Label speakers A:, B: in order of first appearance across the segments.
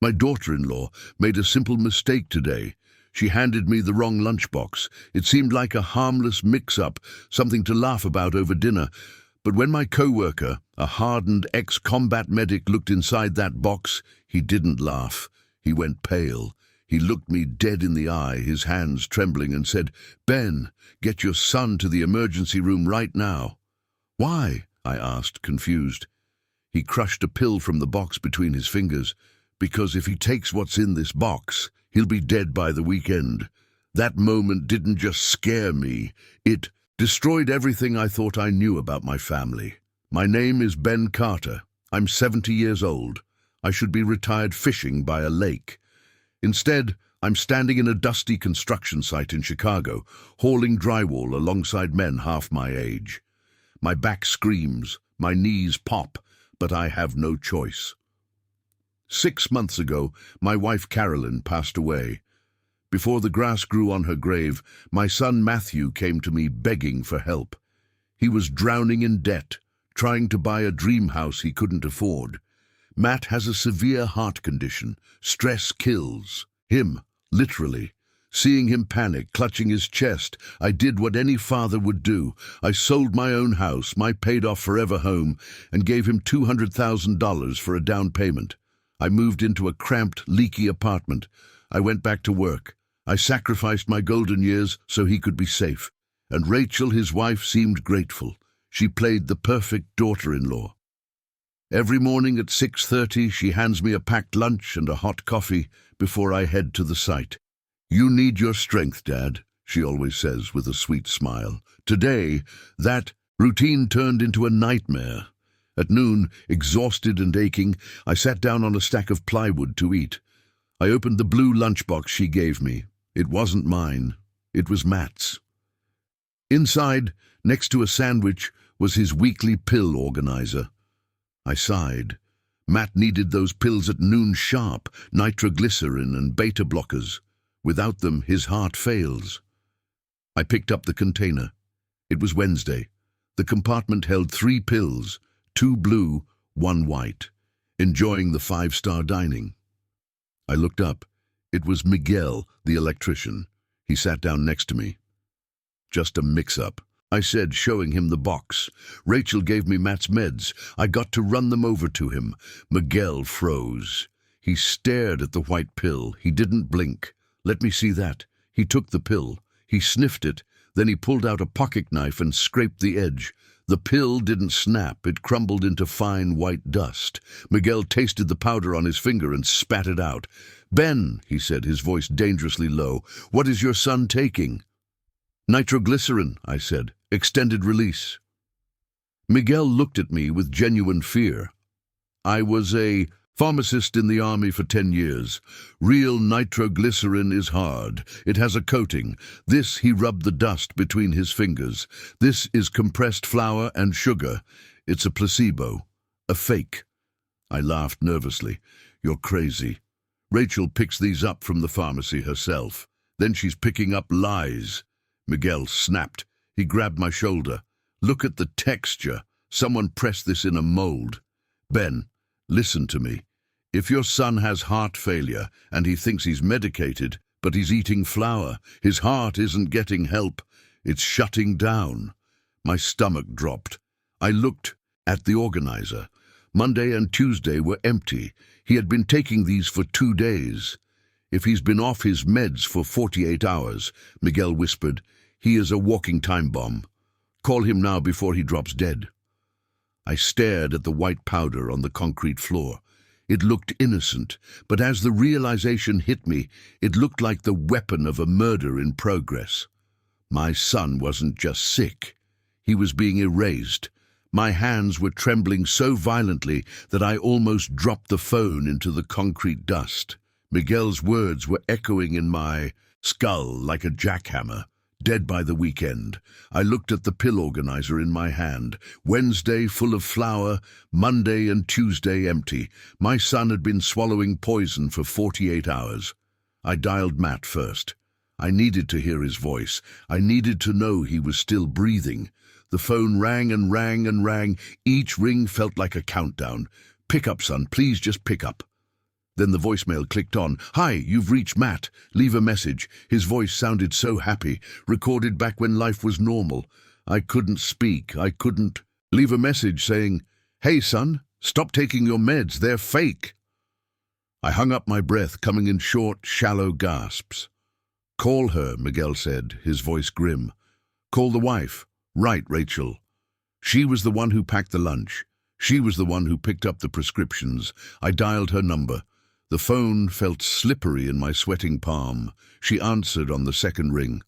A: My daughter-in-law made a simple mistake today. She handed me the wrong lunchbox. It seemed like a harmless mix-up, something to laugh about over dinner. But when my co-worker, a hardened ex-combat medic, looked inside that box, he didn't laugh. He went pale. He looked me dead in the eye, his hands trembling, and said, "Ben, get your son to the emergency room right now." "Why?" I asked, confused. He crushed a pill from the box between his fingers. "Because if he takes what's in this box, he'll be dead by the weekend." That moment didn't just scare me. It destroyed everything I thought I knew about my family. My name is Ben Carter. I'm 70 years old. I should be retired fishing by a lake. Instead, I'm standing in a dusty construction site in Chicago, hauling drywall alongside men half my age. My back screams, my knees pop, but I have no choice. 6 months ago, my wife Carolyn passed away. Before the grass grew on her grave, my son Matthew came to me begging for help. He was drowning in debt, trying to buy a dream house he couldn't afford. Matt has a severe heart condition. Stress kills. Him, literally. Seeing him panic, clutching his chest, I did what any father would do. I sold my own house, my paid-off forever home, and gave him $200,000 for a down payment. I moved into a cramped, leaky apartment. I went back to work. I sacrificed my golden years so he could be safe. And Rachel, his wife, seemed grateful. She played the perfect daughter-in-law. Every morning at 6:30, she hands me a packed lunch and a hot coffee before I head to the site. "You need your strength, Dad," she always says with a sweet smile. Today, that routine turned into a nightmare. At noon, exhausted and aching, I sat down on a stack of plywood to eat. I opened the blue lunchbox she gave me. It wasn't mine. It was Matt's. Inside, next to a sandwich, was his weekly pill organizer. I sighed. Matt needed those pills at noon sharp, nitroglycerin and beta blockers. Without them, his heart fails. I picked up the container. It was Wednesday. The compartment held 3 pills, 2 blue, 1 white, enjoying the 5-star dining. I looked up. It was Miguel, the electrician. He sat down next to me. "Just a mix-up," I said, showing him the box. "Rachel gave me Matt's meds. I got to run them over to him." Miguel froze. He stared at the white pill. He didn't blink. "Let me see that." He took the pill. He sniffed it. Then he pulled out a pocket knife and scraped the edge. The pill didn't snap. It crumbled into fine white dust. Miguel tasted the powder on his finger and spat it out. "Ben," he said, his voice dangerously low, "what is your son taking?" "Nitroglycerin," I said. "Extended release." Miguel looked at me with genuine fear. "I was a pharmacist in the army for 10 years. Real nitroglycerin is hard. It has a coating. This," he rubbed the dust between his fingers. "This is compressed flour and sugar. It's a placebo. A fake." I laughed nervously. "You're crazy. Rachel picks these up from the pharmacy herself. Then she's picking up lies." Miguel snapped. He grabbed my shoulder. "Look at the texture. Someone pressed this in a mold. Ben, listen to me. If your son has heart failure and he thinks he's medicated, but he's eating flour, his heart isn't getting help. It's shutting down." My stomach dropped. I looked at the organizer. Monday and Tuesday were empty. He had been taking these for 2 days. "If he's been off his meds for 48 hours, Miguel whispered, "he is a walking time bomb. Call him now before he drops dead." I stared at the white powder on the concrete floor. It looked innocent, but as the realization hit me, it looked like the weapon of a murder in progress. My son wasn't just sick. He was being erased. My hands were trembling so violently that I almost dropped the phone into the concrete dust. Miguel's words were echoing in my skull like a jackhammer. Dead by the weekend. I looked at the pill organizer in my hand. Wednesday full of flour, Monday and Tuesday empty. My son had been swallowing poison for 48 hours. I dialed Matt first. I needed to hear his voice. I needed to know he was still breathing. The phone rang and rang and rang. Each ring felt like a countdown. "Pick up, son. Please just pick up." Then the voicemail clicked on. "Hi, you've reached Matt. Leave a message." His voice sounded so happy, recorded back when life was normal. I couldn't speak. I couldn't leave a message saying, "Hey, son, stop taking your meds. They're fake." I hung up, my breath coming in short, shallow gasps. "Call her," Miguel said, his voice grim. "Call the wife." "Right, Rachel." She was the one who packed the lunch. She was the one who picked up the prescriptions. I dialed her number. The phone felt slippery in my sweating palm. She answered on the second ring.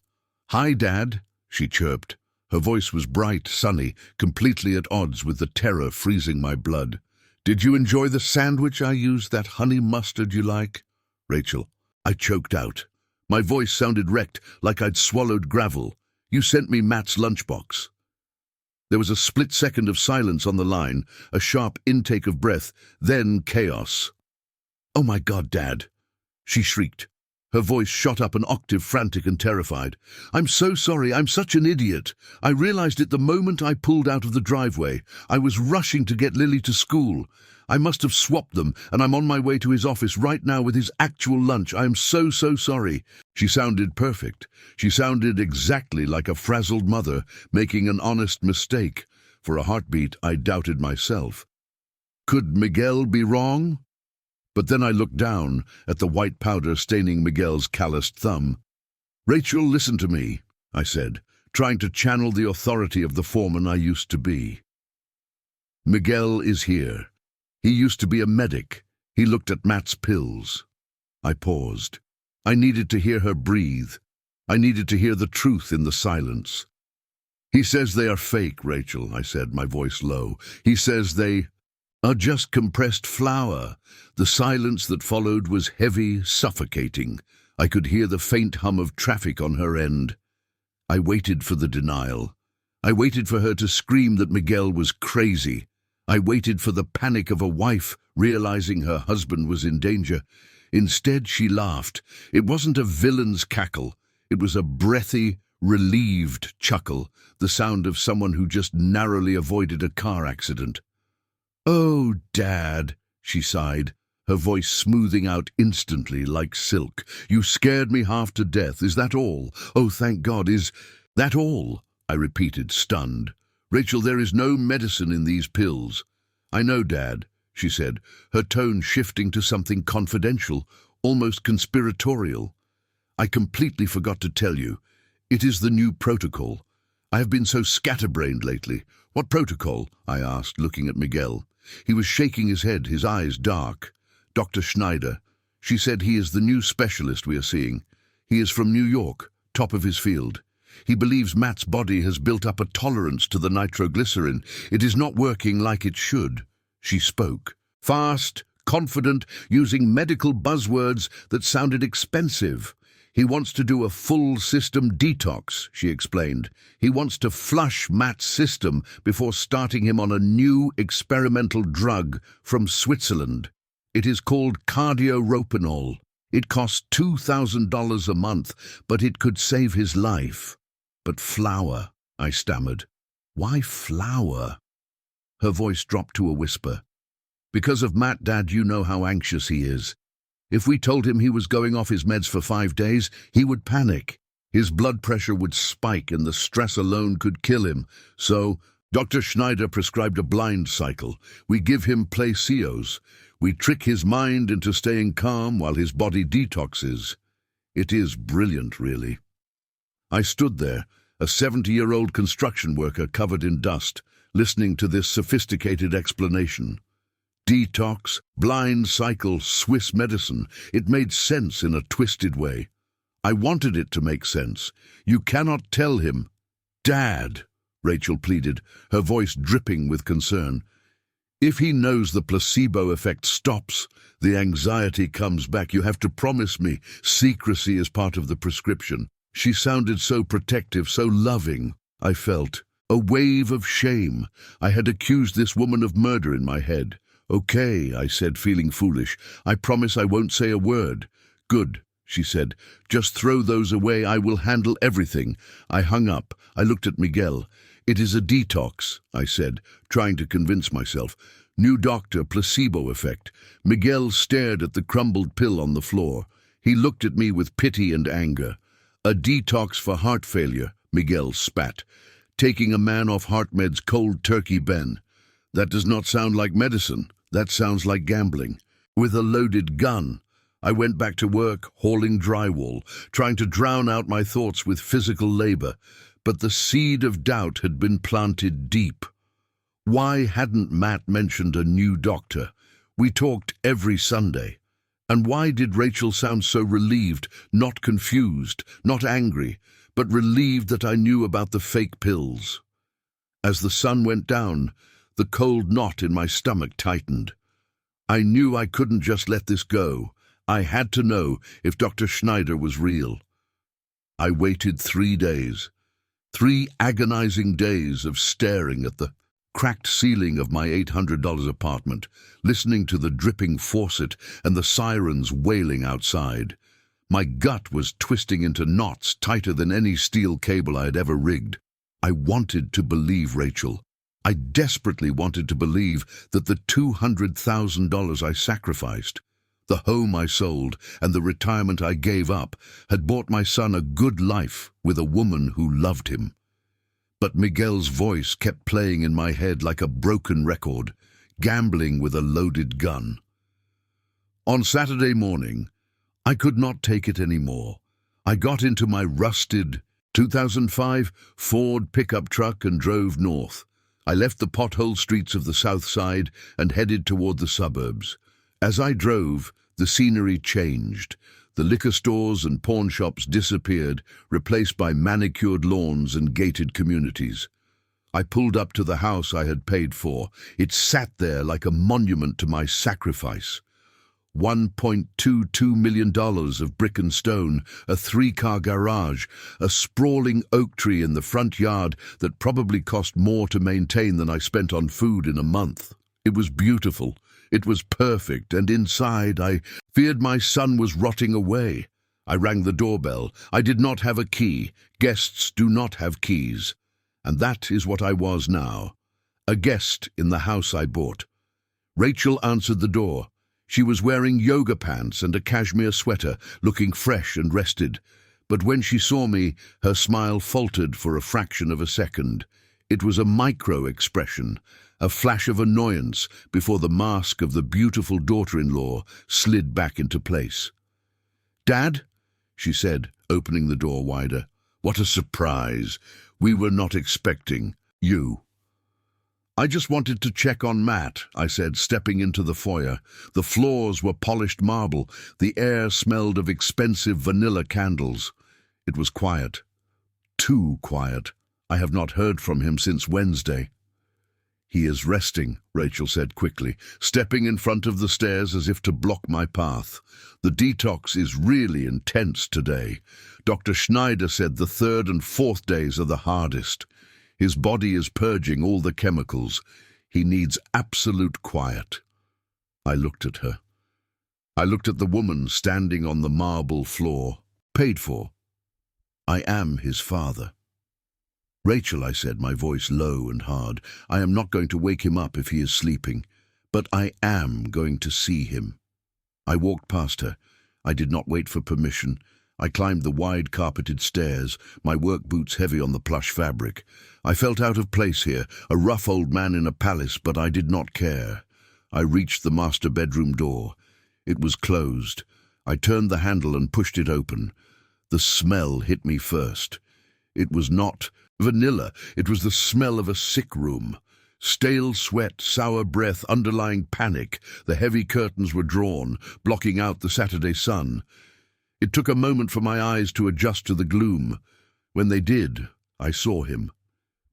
A: "Hi, Dad," she chirped. Her voice was bright, sunny, completely at odds with the terror freezing my blood. "Did you enjoy the sandwich I used, that honey mustard you like?" "Rachel," I choked out. My voice sounded wrecked, like I'd swallowed gravel. "You sent me Matt's lunchbox." There was a split second of silence on the line, a sharp intake of breath, then chaos. "Oh my God, Dad!" she shrieked. Her voice shot up an octave, frantic and terrified. "I'm so sorry, I'm such an idiot. I realized it the moment I pulled out of the driveway. I was rushing to get Lily to school. I must have swapped them, and I'm on my way to his office right now with his actual lunch. I am so sorry." She sounded perfect. She sounded exactly like a frazzled mother making an honest mistake. For a heartbeat, I doubted myself. Could Miguel be wrong? But then I looked down at the white powder staining Miguel's calloused thumb. "Rachel, listen to me," I said, trying to channel the authority of the foreman I used to be. "Miguel is here. He used to be a medic. He looked at Matt's pills." I paused. I needed to hear her breathe. I needed to hear the truth in the silence. "He says they are fake, Rachel," I said, my voice low. "He says they are just compressed flour." The silence that followed was heavy, suffocating. I could hear the faint hum of traffic on her end. I waited for the denial. I waited for her to scream that Miguel was crazy. I waited for the panic of a wife realizing her husband was in danger. Instead, she laughed. It wasn't a villain's cackle. It was a breathy, relieved chuckle, the sound of someone who just narrowly avoided a car accident. "Oh, Dad," she sighed, her voice smoothing out instantly like silk. "You scared me half to death. Is that all? Oh, thank God. Is that all?" I repeated, stunned. "Rachel, there is no medicine in these pills." "I know, Dad," she said, her tone shifting to something confidential, almost conspiratorial. "I completely forgot to tell you. It is the new protocol. I have been so scatterbrained lately." "What protocol?" I asked, looking at Miguel. He was shaking his head, his eyes dark. "Dr. Schneider. She said he is the new specialist we are seeing. He is from New York, top of his field. He believes Matt's body has built up a tolerance to the nitroglycerin. It is not working like it should." She spoke, fast, confident, using medical buzzwords that sounded expensive. "He wants to do a full system detox," she explained. "He wants to flush Matt's system before starting him on a new experimental drug from Switzerland. It is called cardioropanol. It costs $2,000 a month, but it could save his life." "But flour," I stammered. "Why flour?" Her voice dropped to a whisper. "Because of Matt, Dad, you know how anxious he is. If we told him he was going off his meds for 5 days, he would panic. His blood pressure would spike and the stress alone could kill him. So, Dr. Schneider prescribed a blind cycle. We give him placebos. We trick his mind into staying calm while his body detoxes. It is brilliant, really." I stood there, a 70-year-old construction worker covered in dust, listening to this sophisticated explanation. Detox, blind cycle, Swiss medicine. It made sense in a twisted way. I wanted it to make sense. "You cannot tell him." "Dad," Rachel pleaded, her voice dripping with concern. "If he knows the placebo effect stops, the anxiety comes back. You have to promise me secrecy is part of the prescription." She sounded so protective, so loving. I felt a wave of shame. I had accused this woman of murder in my head. "Okay," I said, feeling foolish. "I promise I won't say a word." "Good," she said. "Just throw those away. I will handle everything." I hung up. I looked at Miguel. "It is a detox," I said, trying to convince myself. New doctor, placebo effect. Miguel stared at the crumbled pill on the floor. He looked at me with pity and anger. A detox for heart failure, Miguel spat. Taking a man off heart meds cold turkey, Ben. That does not sound like medicine. That sounds like gambling. With a loaded gun. I went back to work, hauling drywall, trying to drown out my thoughts with physical labor. But the seed of doubt had been planted deep. Why hadn't Matt mentioned a new doctor? We talked every Sunday. And why did Rachel sound so relieved, not confused, not angry, but relieved that I knew about the fake pills? As the sun went down, the cold knot in my stomach tightened. I knew I couldn't just let this go. I had to know if Dr. Schneider was real. I waited 3 days. 3 agonizing days of staring at the cracked ceiling of my $800 apartment, listening to the dripping faucet and the sirens wailing outside. My gut was twisting into knots tighter than any steel cable I had ever rigged. I wanted to believe Rachel. I desperately wanted to believe that the $200,000 I sacrificed, the home I sold, and the retirement I gave up had bought my son a good life with a woman who loved him. But Miguel's voice kept playing in my head like a broken record, gambling with a loaded gun. On Saturday morning, I could not take it anymore. I got into my rusted 2005 Ford pickup truck and drove north. I left the pothole streets of the south side and headed toward the suburbs. As I drove, the scenery changed. The liquor stores and pawn shops disappeared, replaced by manicured lawns and gated communities. I pulled up to the house I had paid for. It sat there like a monument to my sacrifice. $1.22 million of brick and stone, a 3-car garage, a sprawling oak tree in the front yard that probably cost more to maintain than I spent on food in a month. It was beautiful. It was perfect, and inside I feared my son was rotting away. I rang the doorbell. I did not have a key. Guests do not have keys. And that is what I was now, a guest in the house I bought. Rachel answered the door. She was wearing yoga pants and a cashmere sweater, looking fresh and rested. But when she saw me, her smile faltered for a fraction of a second. It was a micro-expression, a flash of annoyance before the mask of the beautiful daughter-in-law slid back into place. "Dad," she said, opening the door wider. "What a surprise. We were not expecting you." "I just wanted to check on Matt," I said, stepping into the foyer. The floors were polished marble. The air smelled of expensive vanilla candles. It was quiet. Too quiet. I have not heard from him since Wednesday. "He is resting," Rachel said quickly, stepping in front of the stairs as if to block my path. "The detox is really intense today. Dr. Schneider said the 3rd and 4th days are the hardest. His body is purging all the chemicals. He needs absolute quiet." I looked at her. I looked at the woman standing on the marble floor, paid for. I am his father. "Rachel," I said, my voice low and hard, "I am not going to wake him up if he is sleeping, but I am going to see him." I walked past her. I did not wait for permission. I climbed the wide carpeted stairs, my work boots heavy on the plush fabric. I felt out of place here, a rough old man in a palace, but I did not care. I reached the master bedroom door. It was closed. I turned the handle and pushed it open. The smell hit me first. It was not vanilla. It was the smell of a sick room. Stale sweat, sour breath, underlying panic. The heavy curtains were drawn, blocking out the Saturday sun. It took a moment for my eyes to adjust to the gloom. When they did, I saw him.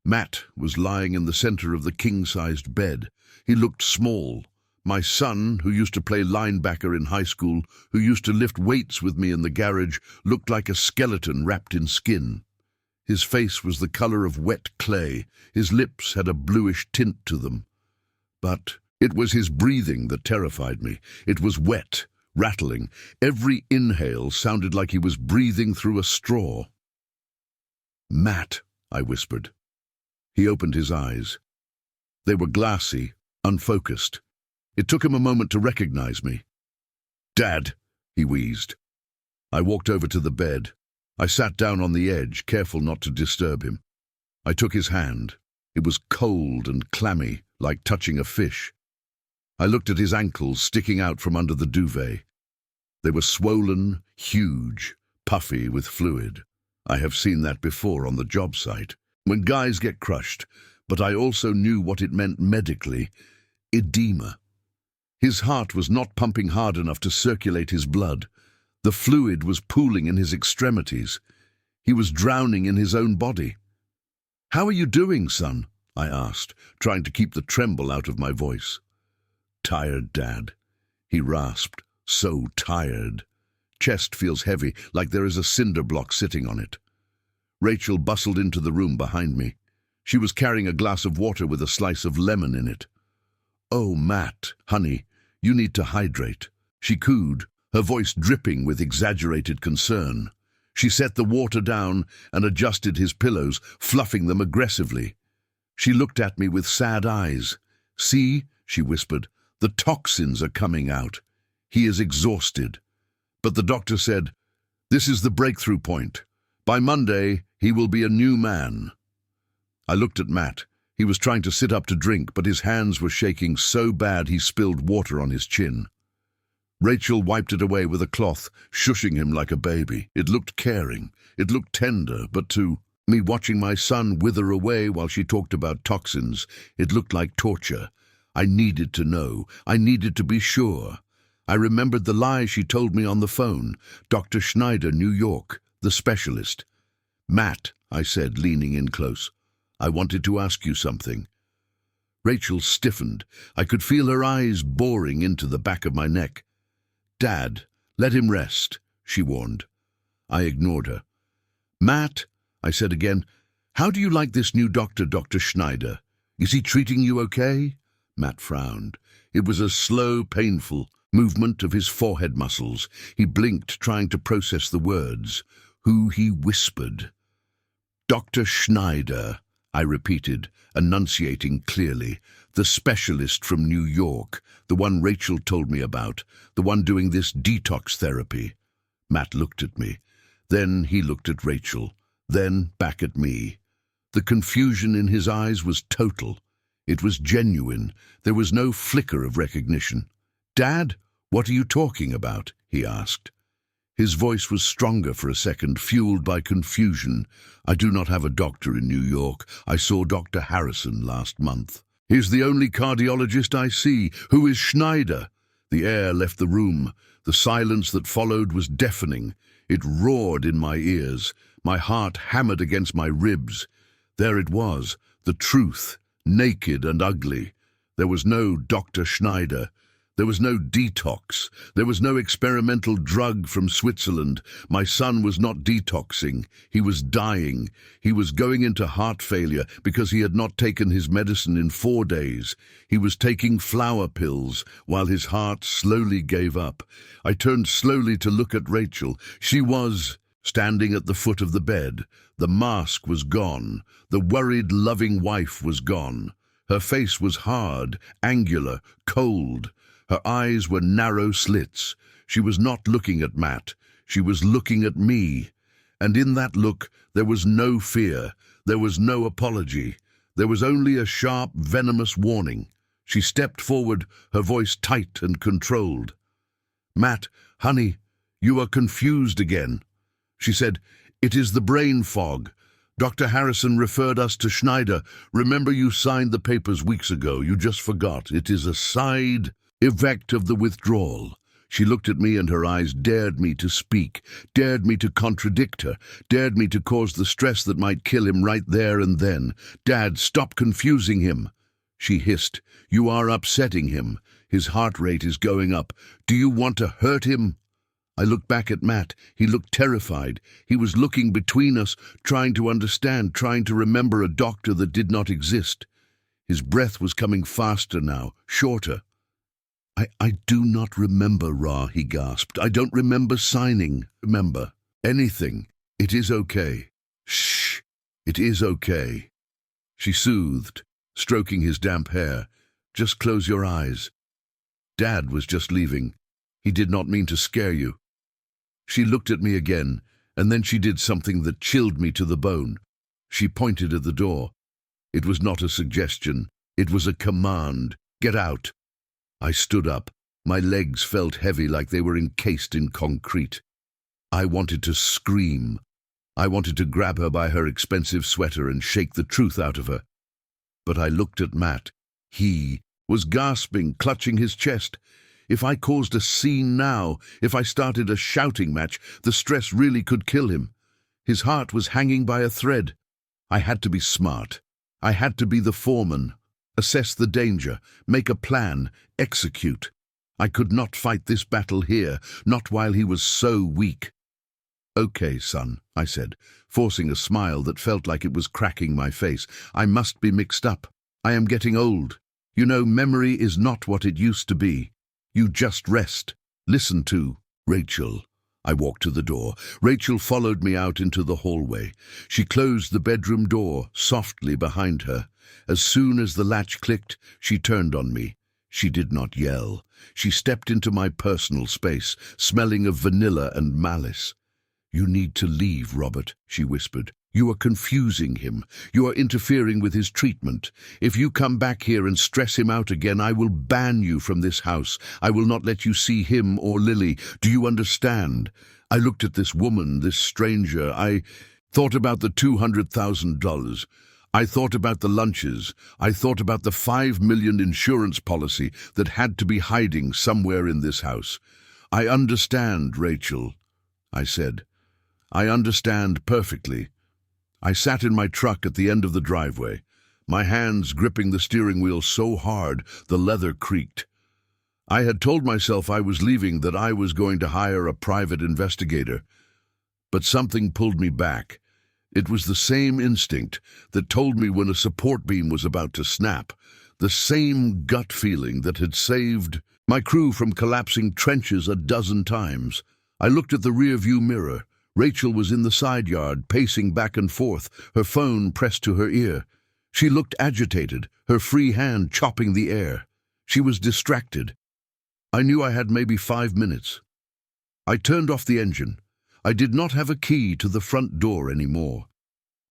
A: Matt was lying in the center of the king-sized bed. He looked small. My son, who used to play linebacker in high school, who used to lift weights with me in the garage, looked like a skeleton wrapped in skin. His face was the color of wet clay. His lips had a bluish tint to them. But it was his breathing that terrified me. It was wet, rattling. Every inhale sounded like he was breathing through a straw. "Matt," I whispered. He opened his eyes. They were glassy, unfocused. It took him a moment to recognize me. "Dad," he wheezed. I walked over to the bed. I sat down on the edge, careful not to disturb him. I took his hand. It was cold and clammy, like touching a fish. I looked at his ankles sticking out from under the duvet. They were swollen, huge, puffy with fluid. I have seen that before on the job site, when guys get crushed, but I also knew what it meant medically: edema. His heart was not pumping hard enough to circulate his blood. The fluid was pooling in his extremities. He was drowning in his own body. "How are you doing, son?" I asked, trying to keep the tremble out of my voice. "Tired, Dad," he rasped. "So tired. Chest feels heavy, like there is a cinder block sitting on it." Rachel bustled into the room behind me. She was carrying a glass of water with a slice of lemon in it. "Oh, Matt, honey, you need to hydrate," she cooed, her voice dripping with exaggerated concern. She set the water down and adjusted his pillows, fluffing them aggressively. She looked at me with sad eyes. "See," she whispered, "the toxins are coming out. He is exhausted." But the doctor said, "This is the breakthrough point. By Monday, he will be a new man." I looked at Matt. He was trying to sit up to drink, but his hands were shaking so bad he spilled water on his chin. Rachel wiped it away with a cloth, shushing him like a baby. It looked caring. It looked tender, but to me, watching my son wither away while she talked about toxins, it looked like torture. I needed to know. I needed to be sure. I remembered the lie she told me on the phone. Dr. Schneider, New York, the specialist. "Matt," I said, leaning in close, "I wanted to ask you something." Rachel stiffened. I could feel her eyes boring into the back of my neck. "Dad, let him rest," she warned. I ignored her. "Matt," I said again, "how do you like this new doctor, Dr. Schneider? Is he treating you okay?" Matt frowned. It was a slow, painful movement of his forehead muscles. He blinked, trying to process the words. Who, he whispered. "Dr. Schneider," I repeated, enunciating clearly. "The specialist from New York, the one Rachel told me about, the one doing this detox therapy." Matt looked at me. Then he looked at Rachel. Then back at me. The confusion in his eyes was total. It was genuine. There was no flicker of recognition. "Dad, what are you talking about?" he asked. His voice was stronger for a second, fueled by confusion. "I do not have a doctor in New York. I saw Dr. Harrison last month. He's the only cardiologist I see. Who is Schneider?" The air left the room. The silence that followed was deafening. It roared in my ears. My heart hammered against my ribs. There it was, the truth, naked and ugly. There was no Dr. Schneider. There was no detox. There was no experimental drug from Switzerland. My son was not detoxing. He was dying. He was going into heart failure because he had not taken his medicine in 4 days. He was taking flour pills while his heart slowly gave up. I turned slowly to look at Rachel. She was standing at the foot of the bed. The mask was gone. The worried, loving wife was gone. Her face was hard, angular, cold. Her eyes were narrow slits. She was not looking at Matt. She was looking at me. And in that look, there was no fear. There was no apology. There was only a sharp, venomous warning. She stepped forward, her voice tight and controlled. "Matt, honey, you are confused again." She said, "It is the brain fog. Dr. Harrison referred us to Schneider. Remember, you signed the papers weeks ago. You just forgot. It is a side effect of the withdrawal." She looked at me and her eyes dared me to speak, dared me to contradict her, dared me to cause the stress that might kill him right there and then. "Dad, stop confusing him." She hissed, "You are upsetting him. His heart rate is going up. Do you want to hurt him?" I looked back at Matt. He looked terrified. He was looking between us, trying to understand, trying to remember a doctor that did not exist. His breath was coming faster now, shorter. I do not remember, Ra, he gasped. "I don't remember signing. Remember anything. It is okay." "Shh, it is okay," she soothed, stroking his damp hair. Just close your eyes. Dad was just leaving. He did not mean to scare you." She looked at me again, and then she did something that chilled me to the bone. She pointed at the door. It was not a suggestion. It was a command. "Get out." I stood up. My legs felt heavy like they were encased in concrete. I wanted to scream. I wanted to grab her by her expensive sweater and shake the truth out of her. But I looked at Matt. He was gasping, clutching his chest. If I caused a scene now, if I started a shouting match, the stress really could kill him. His heart was hanging by a thread. I had to be smart. I had to be the foreman. Assess the danger, make a plan, execute. I could not fight this battle here, not while he was so weak. "Okay, son," I said, forcing a smile that felt like it was cracking my face. "I must be mixed up. I am getting old. You know, memory is not what it used to be. You just rest. Listen to Rachel." I walked to the door. Rachel followed me out into the hallway. She closed the bedroom door softly behind her. As soon as the latch clicked, she turned on me. She did not yell. She stepped into my personal space, smelling of vanilla and malice. "You need to leave, Robert," she whispered. "You are confusing him. You are interfering with his treatment. If you come back here and stress him out again, I will ban you from this house. I will not let you see him or Lily. Do you understand?" I looked at this woman, this stranger. I thought about the $200,000. I thought about the lunches. I thought about the $5 million insurance policy that had to be hiding somewhere in this house. "I understand, Rachel," I said. "I understand perfectly." I sat in my truck at the end of the driveway, my hands gripping the steering wheel so hard the leather creaked. I had told myself I was leaving, that I was going to hire a private investigator. But something pulled me back. It was the same instinct that told me when a support beam was about to snap, the same gut feeling that had saved my crew from collapsing trenches a dozen times. I looked at the rearview mirror. Rachel was in the side yard, pacing back and forth, her phone pressed to her ear. She looked agitated, her free hand chopping the air. She was distracted. I knew I had maybe 5 minutes. I turned off the engine. I did not have a key to the front door anymore.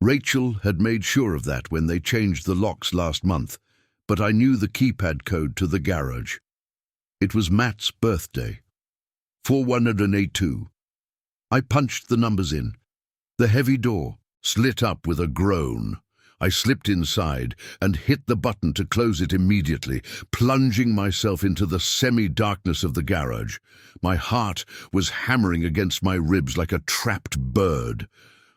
A: Rachel had made sure of that when they changed the locks last month, but I knew the keypad code to the garage. It was Matt's birthday. 482. I punched the numbers in. The heavy door slit up with a groan. I slipped inside and hit the button to close it immediately, plunging myself into the semi-darkness of the garage. My heart was hammering against my ribs like a trapped bird.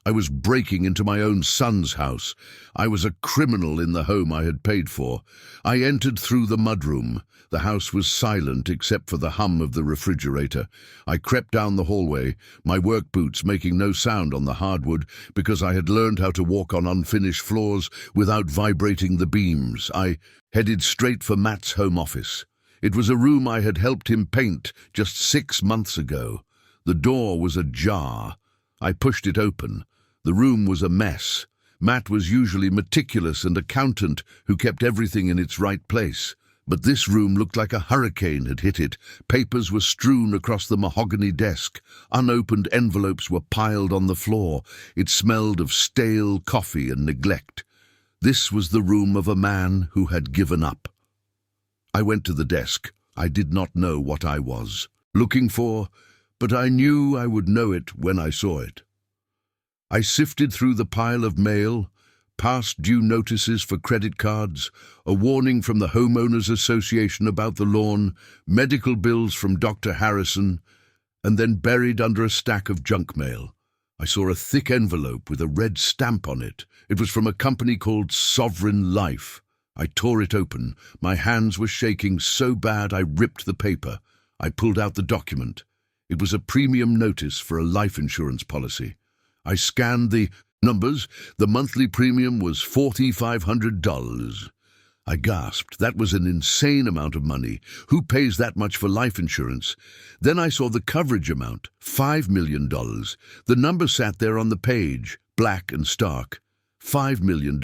A: I was breaking into my own son's house. I was a criminal in the home I had paid for. I entered through the mudroom. The house was silent except for the hum of the refrigerator. I crept down the hallway, my work boots making no sound on the hardwood because I had learned how to walk on unfinished floors without vibrating the beams. I headed straight for Matt's home office. It was a room I had helped him paint just 6 months ago. The door was ajar. I pushed it open. The room was a mess. Matt was usually meticulous and accountant who kept everything in its right place. But this room looked like a hurricane had hit it. Papers were strewn across the mahogany desk. Unopened envelopes were piled on the floor. It smelled of stale coffee and neglect. This was the room of a man who had given up. I went to the desk. I did not know what I was looking for, but I knew I would know it when I saw it. I sifted through the pile of mail, past due notices for credit cards, a warning from the Homeowners Association about the lawn, medical bills from Dr. Harrison, and then buried under a stack of junk mail, I saw a thick envelope with a red stamp on it. It was from a company called Sovereign Life. I tore it open. My hands were shaking so bad I ripped the paper. I pulled out the document. It was a premium notice for a life insurance policy. I scanned the numbers. The monthly premium was $4,500. I gasped. That was an insane amount of money. Who pays that much for life insurance? Then I saw the coverage amount, $5 million. The number sat there on the page, black and stark. $5 million.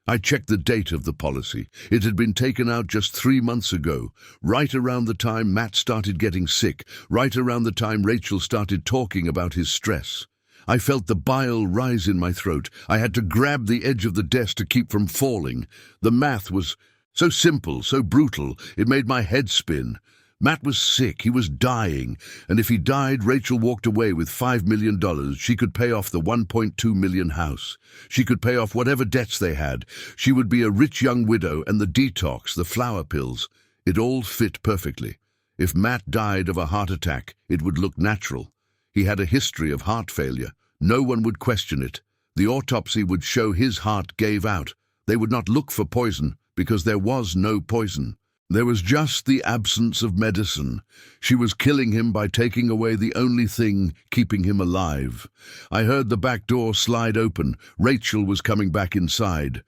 A: I checked the date of the policy. It had been taken out just 3 months ago, right around the time Matt started getting sick, right around the time Rachel started talking about his stress. I felt the bile rise in my throat. I had to grab the edge of the desk to keep from falling. The math was so simple, so brutal, it made my head spin. Matt was sick, he was dying, and if he died, Rachel walked away with $5 million. She could pay off the $1.2 million house. She could pay off whatever debts they had. She would be a rich young widow, and the detox, the flower pills, it all fit perfectly. If Matt died of a heart attack, it would look natural. He had a history of heart failure. No one would question it. The autopsy would show his heart gave out. They would not look for poison, because there was no poison. There was just the absence of medicine. She was killing him by taking away the only thing keeping him alive. I heard the back door slide open. Rachel was coming back inside.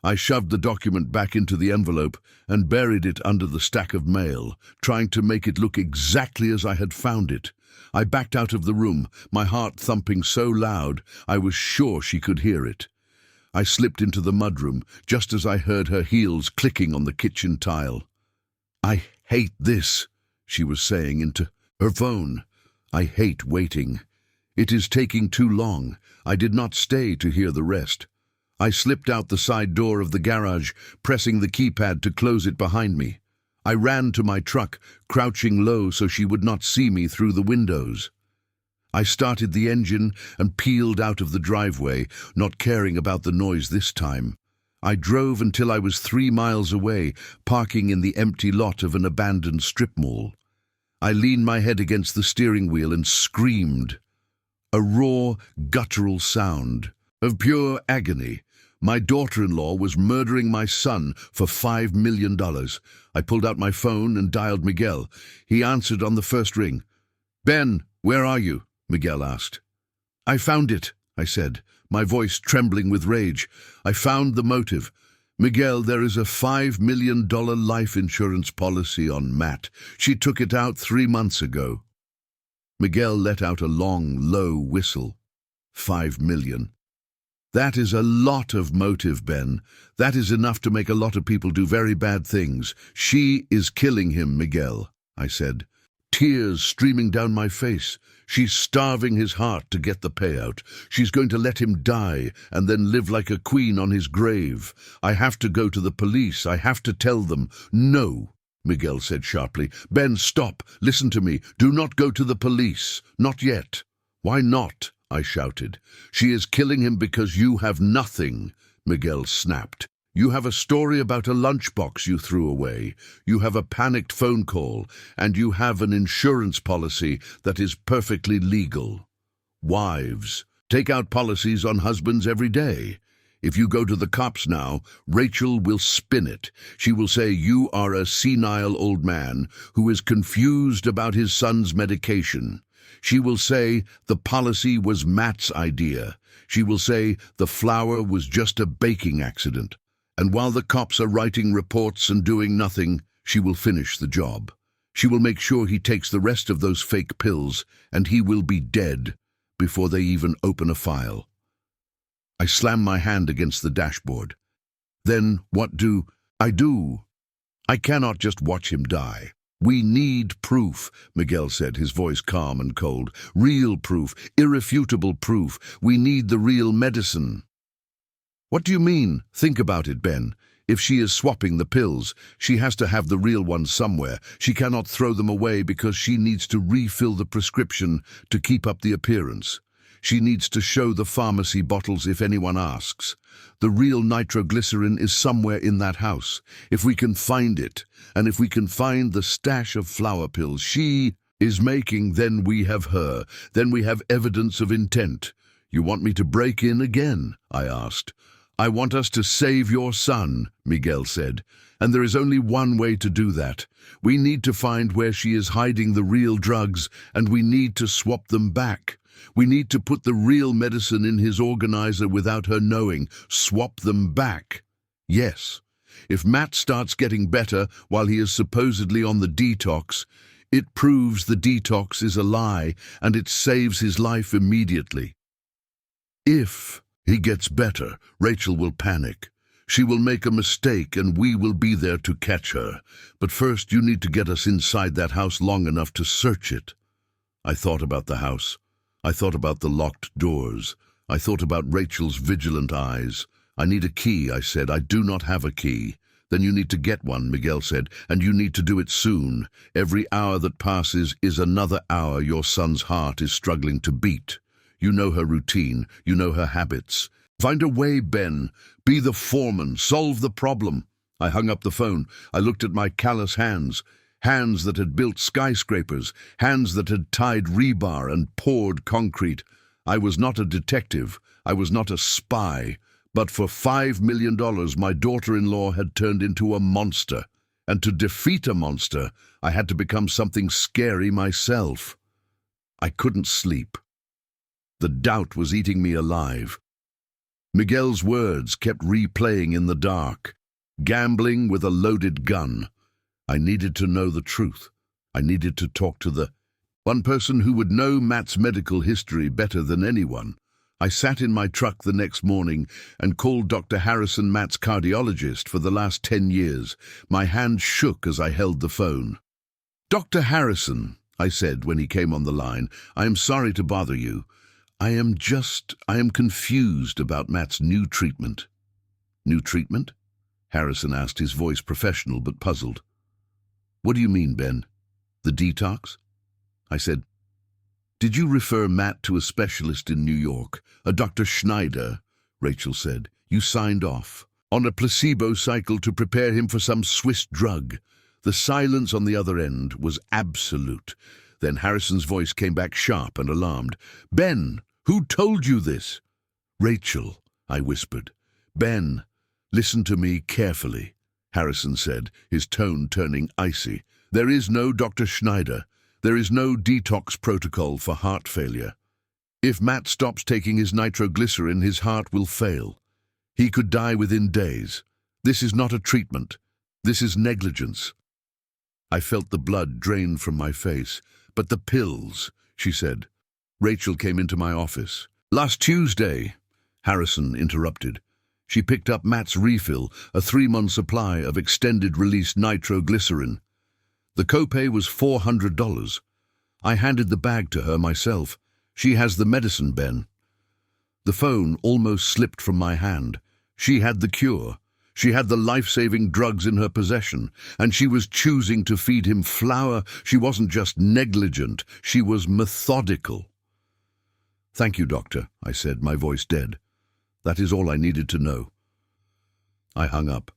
A: I shoved the document back into the envelope and buried it under the stack of mail, trying to make it look exactly as I had found it. I backed out of the room, my heart thumping so loud I was sure she could hear it. I slipped into the mudroom just as I heard her heels clicking on the kitchen tile. "I hate this," she was saying into her phone. "I hate waiting. It is taking too long. I did not stay to hear the rest." I slipped out the side door of the garage, pressing the keypad to close it behind me. I ran to my truck, crouching low so she would not see me through the windows. I started the engine and peeled out of the driveway, not caring about the noise this time. I drove until I was 3 miles away, parking in the empty lot of an abandoned strip mall. I leaned my head against the steering wheel and screamed. A raw, guttural sound of pure agony. My daughter-in-law was murdering my son for $5 million. I pulled out my phone and dialed Miguel. He answered on the first ring. "Ben, where are you?" Miguel asked. "I found it," I said, my voice trembling with rage. "I found the motive. Miguel, there is a $5 million life insurance policy on Matt. She took it out 3 months ago." Miguel let out a long, low whistle. $5 million. "That is a lot of motive, Ben. That is enough to make a lot of people do very bad things. She is killing him, Miguel," I said, tears streaming down my face. "She's starving his heart to get the payout. She's going to let him die and then live like a queen on his grave. I have to go to the police. I have to tell them." "No," Miguel said sharply. "Ben, stop. Listen to me. Do not go to the police. Not yet." "Why not?" I shouted. "She is killing him because you have nothing," Miguel snapped. "You have a story about a lunchbox you threw away. You have a panicked phone call, and you have an insurance policy that is perfectly legal. Wives take out policies on husbands every day. If you go to the cops now, Rachel will spin it. She will say you are a senile old man who is confused about his son's medication. She will say the policy was Matt's idea. She will say the flour was just a baking accident. And while the cops are writing reports and doing nothing, she will finish the job. She will make sure he takes the rest of those fake pills, and he will be dead before they even open a file." I slammed my hand against the dashboard. "Then what do I do? I cannot just watch him die." "We need proof," Miguel said, his voice calm and cold. "Real proof, irrefutable proof. We need the real medicine." "What do you mean? Think about it, Ben. If she is swapping the pills, she has to have the real ones somewhere. She cannot throw them away because she needs to refill the prescription to keep up the appearance. She needs to show the pharmacy bottles if anyone asks. The real nitroglycerin is somewhere in that house. If we can find it, and if we can find the stash of flour pills she is making, then we have her. Then we have evidence of intent." "You want me to break in again?" I asked. "I want us to save your son," Miguel said, "and there is only one way to do that. We need to find where she is hiding the real drugs, and we need to swap them back. We need to put the real medicine in his organizer without her knowing. Swap them back. Yes. If Matt starts getting better while he is supposedly on the detox, it proves the detox is a lie, and it saves his life immediately. If he gets better, Rachel will panic. She will make a mistake and we will be there to catch her. But first you need to get us inside that house long enough to search it. I thought about the house. I thought about the locked doors. I thought about Rachel's vigilant eyes. I need a key, I said. I do not have a key. Then you need to get one, Miguel said, and you need to do it soon. Every hour that passes is another hour your son's heart is struggling to beat. You know her routine. You know her habits. Find a way, Ben. Be the foreman. Solve the problem. I hung up the phone. I looked at my callous hands. Hands that had built skyscrapers. Hands that had tied rebar and poured concrete. I was not a detective. I was not a spy. But for $5 million, my daughter-in-law had turned into a monster. And to defeat a monster, I had to become something scary myself. I couldn't sleep. The doubt was eating me alive. Miguel's words kept replaying in the dark. Gambling with a loaded gun. I needed to know the truth. I needed to talk to the one person who would know Matt's medical history better than anyone. I sat in my truck the next morning and called Dr. Harrison, Matt's cardiologist for the last 10 years. My hand shook as I held the phone. "Dr. Harrison," I said when he came on the line, "I am sorry to bother you. I am confused about Matt's new treatment." "New treatment?" Harrison asked, his voice professional but puzzled. "What do you mean, Ben? The detox?" I said, "Did you refer Matt to a specialist in New York, a Dr. Schneider?" Rachel said. "You signed off on a placebo cycle to prepare him for some Swiss drug." The silence on the other end was absolute. Then Harrison's voice came back sharp and alarmed. "Ben, who told you this?" "Rachel," I whispered. "Ben, listen to me carefully," Harrison said, his tone turning icy. "There is no Dr. Schneider. There is no detox protocol for heart failure. If Matt stops taking his nitroglycerin, his heart will fail. He could die within days. This is not a treatment. This is negligence." I felt the blood drain from my face. "But the pills," she said. Rachel came into my office. "Last Tuesday," Harrison interrupted. "She picked up Matt's refill, a 3-month supply of extended-release nitroglycerin. The copay was $400. I handed the bag to her myself. She has the medicine, Ben." The phone almost slipped from my hand. She had the cure. She had the life-saving drugs in her possession, and she was choosing to feed him flour. She wasn't just negligent, she was methodical. "Thank you, doctor," I said, my voice dead. "That is all I needed to know." I hung up.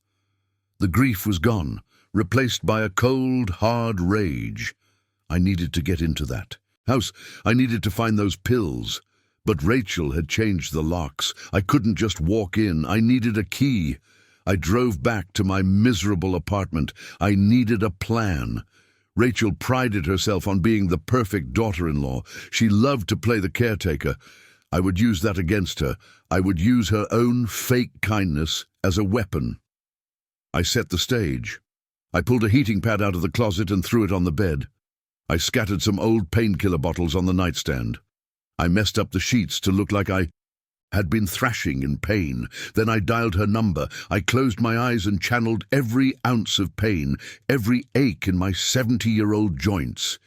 A: The grief was gone, replaced by a cold, hard rage. I needed to get into that house. I needed to find those pills. But Rachel had changed the locks. I couldn't just walk in. I needed a key. I drove back to my miserable apartment. I needed a plan. Rachel prided herself on being the perfect daughter-in-law. She loved to play the caretaker. I would use that against her. I would use her own fake kindness as a weapon. I set the stage. I pulled a heating pad out of the closet and threw it on the bed. I scattered some old painkiller bottles on the nightstand. I messed up the sheets to look like I had been thrashing in pain. Then I dialed her number. I closed my eyes and channeled every ounce of pain, every ache in my 70-year-old joints.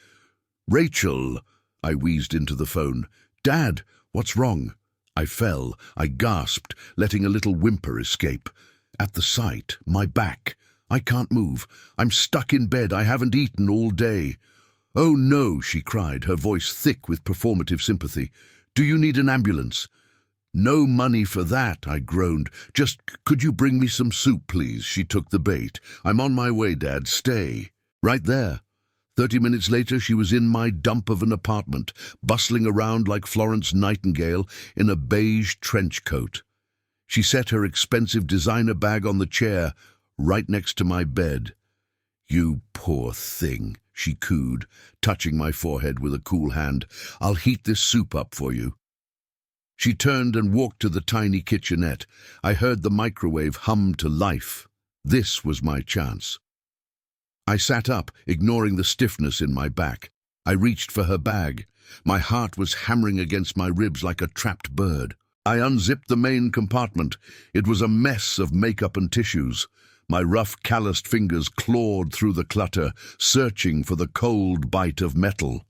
A: "Rachel," I wheezed into the phone. "Dad, what's wrong?" I fell. I gasped, letting a little whimper escape. At the sight, my back. "I can't move. I'm stuck in bed. I haven't eaten all day." "Oh no," she cried, her voice thick with performative sympathy. "Do you need an ambulance?" "No money for that," I groaned. "Just, could you bring me some soup, please?" She took the bait. "I'm on my way, Dad. Stay." Right there. 30 minutes later, she was in my dump of an apartment, bustling around like Florence Nightingale in a beige trench coat. She set her expensive designer bag on the chair, right next to my bed. "You poor thing," she cooed, touching my forehead with a cool hand. "I'll heat this soup up for you." She turned and walked to the tiny kitchenette. I heard the microwave hum to life. This was my chance. I sat up, ignoring the stiffness in my back. I reached for her bag. My heart was hammering against my ribs like a trapped bird. I unzipped the main compartment. It was a mess of makeup and tissues. My rough, calloused fingers clawed through the clutter, searching for the cold bite of metal.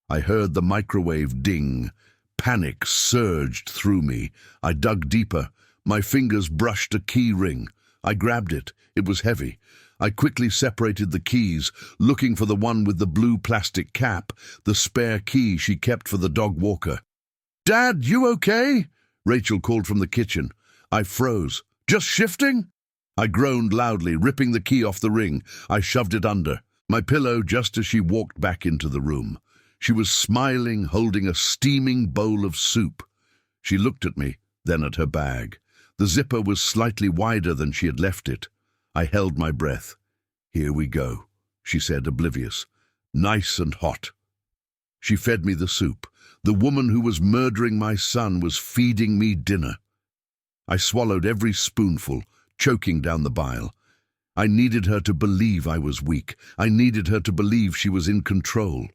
A: I heard the microwave ding. Panic surged through me. I dug deeper. My fingers brushed a key ring. I grabbed it. It was heavy. I quickly separated the keys, looking for the one with the blue plastic cap, the spare key she kept for the dog walker. "Dad, you okay?" Rachel called from the kitchen. I froze. "Just shifting?" I groaned loudly, ripping the key off the ring. I shoved it under my pillow just as she walked back into the room. She was smiling, holding a steaming bowl of soup. She looked at me, then at her bag. The zipper was slightly wider than she had left it. I held my breath. "Here we go," she said, oblivious. "Nice and hot." She fed me the soup. The woman who was murdering my son was feeding me dinner. I swallowed every spoonful, choking down the bile. I needed her to believe I was weak. I needed her to believe she was in control.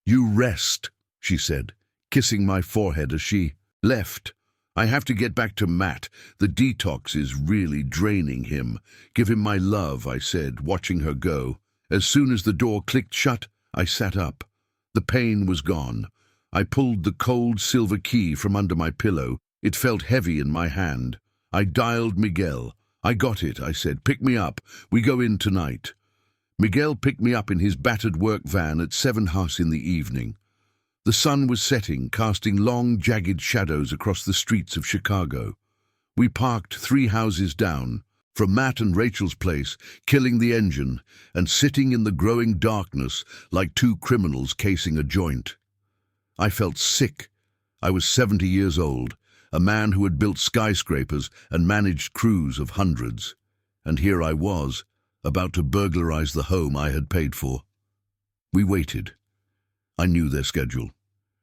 A: "You rest," she said, kissing my forehead as she left. "I have to get back to Matt. The detox is really draining him. Give him my love," I said, watching her go. As soon as the door clicked shut, I sat up. The pain was gone. I pulled the cold silver key from under my pillow. It felt heavy in my hand. I dialed Miguel. "I got it," I said. "Pick me up. We go in tonight." Miguel picked me up in his battered work van at 7:30 in the evening. The sun was setting, casting long, jagged shadows across the streets of Chicago. We parked 3 houses down, from Matt and Rachel's place, killing the engine, and sitting in the growing darkness like 2 criminals casing a joint. I felt sick. I was 70 years old, a man who had built skyscrapers and managed crews of hundreds. And here I was, about to burglarize the home I had paid for. We waited. I knew their schedule.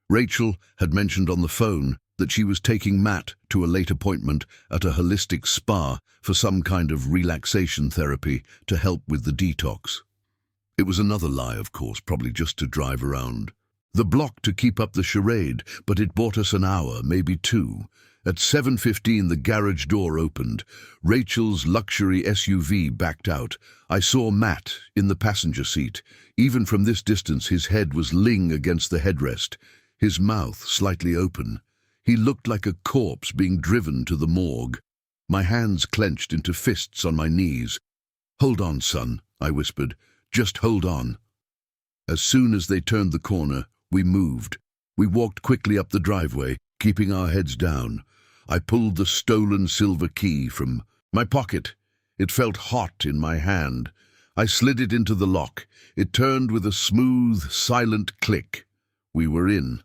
A: Rachel had mentioned on the phone that she was taking Matt to a late appointment at a holistic spa for some kind of relaxation therapy to help with the detox. It was another lie, of course, probably just to drive around the block to keep up the charade, but it bought us an hour, maybe 2. At 7:15, the garage door opened. Rachel's luxury SUV backed out. I saw Matt in the passenger seat. Even from this distance, his head was leaning against the headrest, his mouth slightly open. He looked like a corpse being driven to the morgue. My hands clenched into fists on my knees. "Hold on, son," I whispered. "Just hold on." As soon as they turned the corner, we moved. We walked quickly up the driveway, keeping our heads down. I pulled the stolen silver key from my pocket. It felt hot in my hand. I slid it into the lock. It turned with a smooth, silent click. We were in.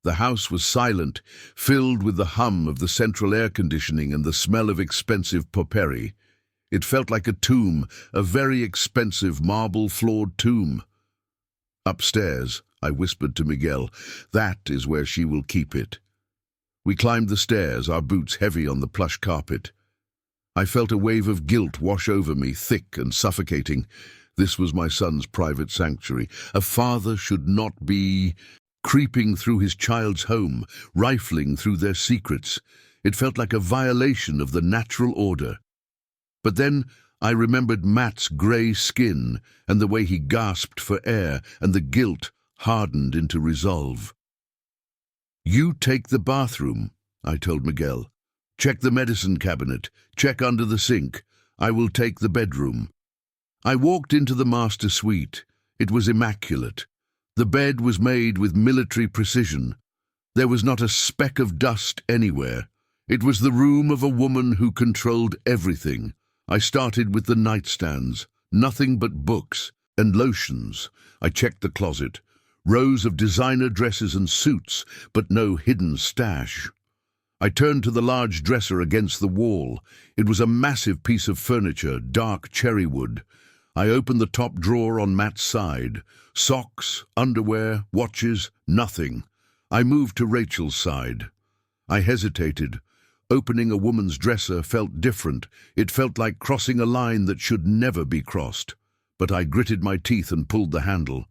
A: The house was silent, filled with the hum of the central air conditioning and the smell of expensive potpourri. It felt like a tomb, a very expensive marble-floored tomb. "Upstairs," I whispered to Miguel. "That is where she will keep it." We climbed the stairs, our boots heavy on the plush carpet. I felt a wave of guilt wash over me, thick and suffocating. This was my son's private sanctuary. A father should not be creeping through his child's home, rifling through their secrets. It felt like a violation of the natural order. But then I remembered Matt's grey skin and the way he gasped for air, and the guilt hardened into resolve. "You take the bathroom," I told Miguel. "Check the medicine cabinet. Check under the sink. I will take the bedroom." I walked into the master suite. It was immaculate. The bed was made with military precision. There was not a speck of dust anywhere. It was the room of a woman who controlled everything. I started with the nightstands, nothing but books and lotions. I checked the closet. Rows of designer dresses and suits, but no hidden stash. I turned to the large dresser against the wall. It was a massive piece of furniture, dark cherry wood. I opened the top drawer on Matt's side. Socks, underwear, watches, nothing. I moved to Rachel's side. I hesitated. Opening a woman's dresser felt different. It felt like crossing a line that should never be crossed. But I gritted my teeth and pulled the handle.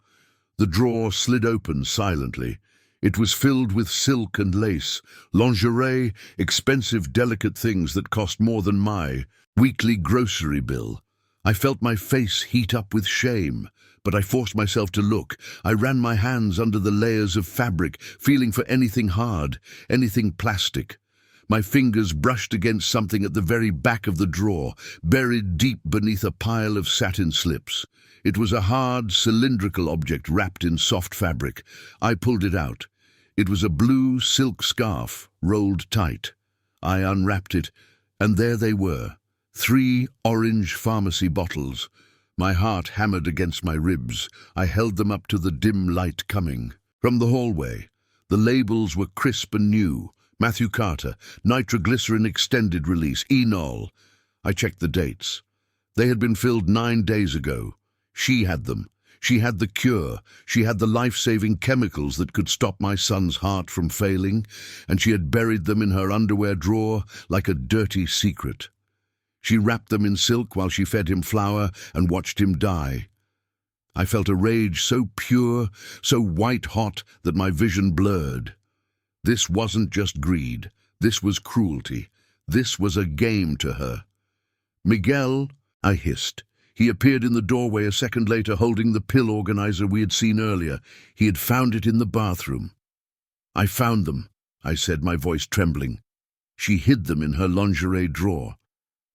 A: The drawer slid open silently. It was filled with silk and lace, lingerie, expensive, delicate things that cost more than my weekly grocery bill. I felt my face heat up with shame, but I forced myself to look. I ran my hands under the layers of fabric, feeling for anything hard, anything plastic. My fingers brushed against something at the very back of the drawer, buried deep beneath a pile of satin slips. It was a hard, cylindrical object wrapped in soft fabric. I pulled it out. It was a blue silk scarf, rolled tight. I unwrapped it, and there they were, 3 orange pharmacy bottles. My heart hammered against my ribs. I held them up to the dim light coming from the hallway. The labels were crisp and new. Matthew Carter, nitroglycerin extended release, enol. I checked the dates. They had been filled 9 days ago. She had them. She had the cure. She had the life-saving chemicals that could stop my son's heart from failing, and she had buried them in her underwear drawer like a dirty secret. She wrapped them in silk while she fed him flour and watched him die. I felt a rage so pure, so white-hot that my vision blurred. This wasn't just greed. This was cruelty. This was a game to her. "Miguel," I hissed. He appeared in the doorway a second later holding the pill organizer we had seen earlier. He had found it in the bathroom. "I found them," I said, my voice trembling. She hid them in her lingerie drawer.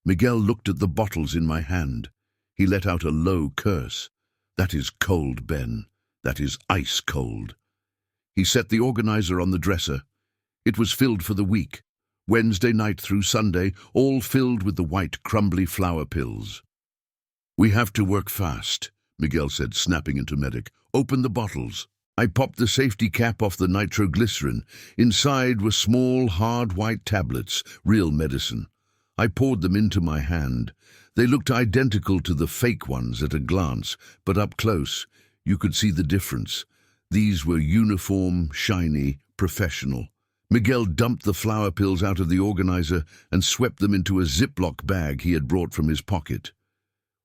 A: Miguel looked at the bottles in my hand. He let out a low curse. "That is cold, Ben. That is ice cold." He set the organizer on the dresser. It was filled for the week, Wednesday night through Sunday, all filled with the white, crumbly flour pills. "We have to work fast," Miguel said, snapping into medic. "Open the bottles." I popped the safety cap off the nitroglycerin. Inside were small, hard white tablets, real medicine. I poured them into my hand. They looked identical to the fake ones at a glance, but up close, you could see the difference. These were uniform, shiny, professional. Miguel dumped the flour pills out of the organizer and swept them into a Ziploc bag he had brought from his pocket.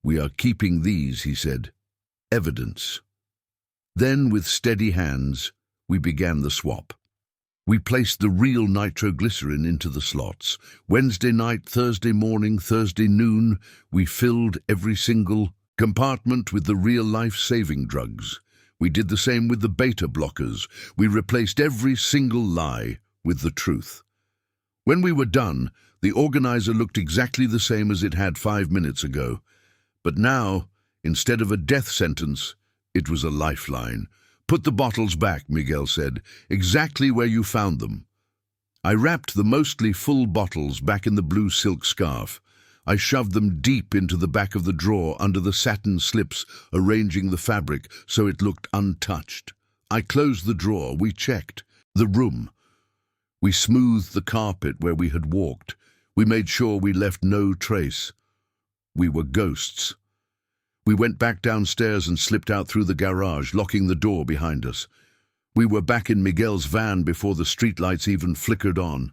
A: "We are keeping these," he said. "Evidence." Then, with steady hands, we began the swap. We placed the real nitroglycerin into the slots. Wednesday night, Thursday morning, Thursday noon, we filled every single compartment with the real life-saving drugs. We did the same with the beta blockers. We replaced every single lie with the truth. When we were done, the organizer looked exactly the same as it had 5 minutes ago. But now, instead of a death sentence, it was a lifeline. "Put the bottles back," Miguel said, "exactly where you found them." I wrapped the mostly full bottles back in the blue silk scarf. I shoved them deep into the back of the drawer under the satin slips, arranging the fabric so it looked untouched. I closed the drawer. We checked the room. We smoothed the carpet where we had walked. We made sure we left no trace. We were ghosts. We went back downstairs and slipped out through the garage, locking the door behind us. We were back in Miguel's van before the streetlights even flickered on.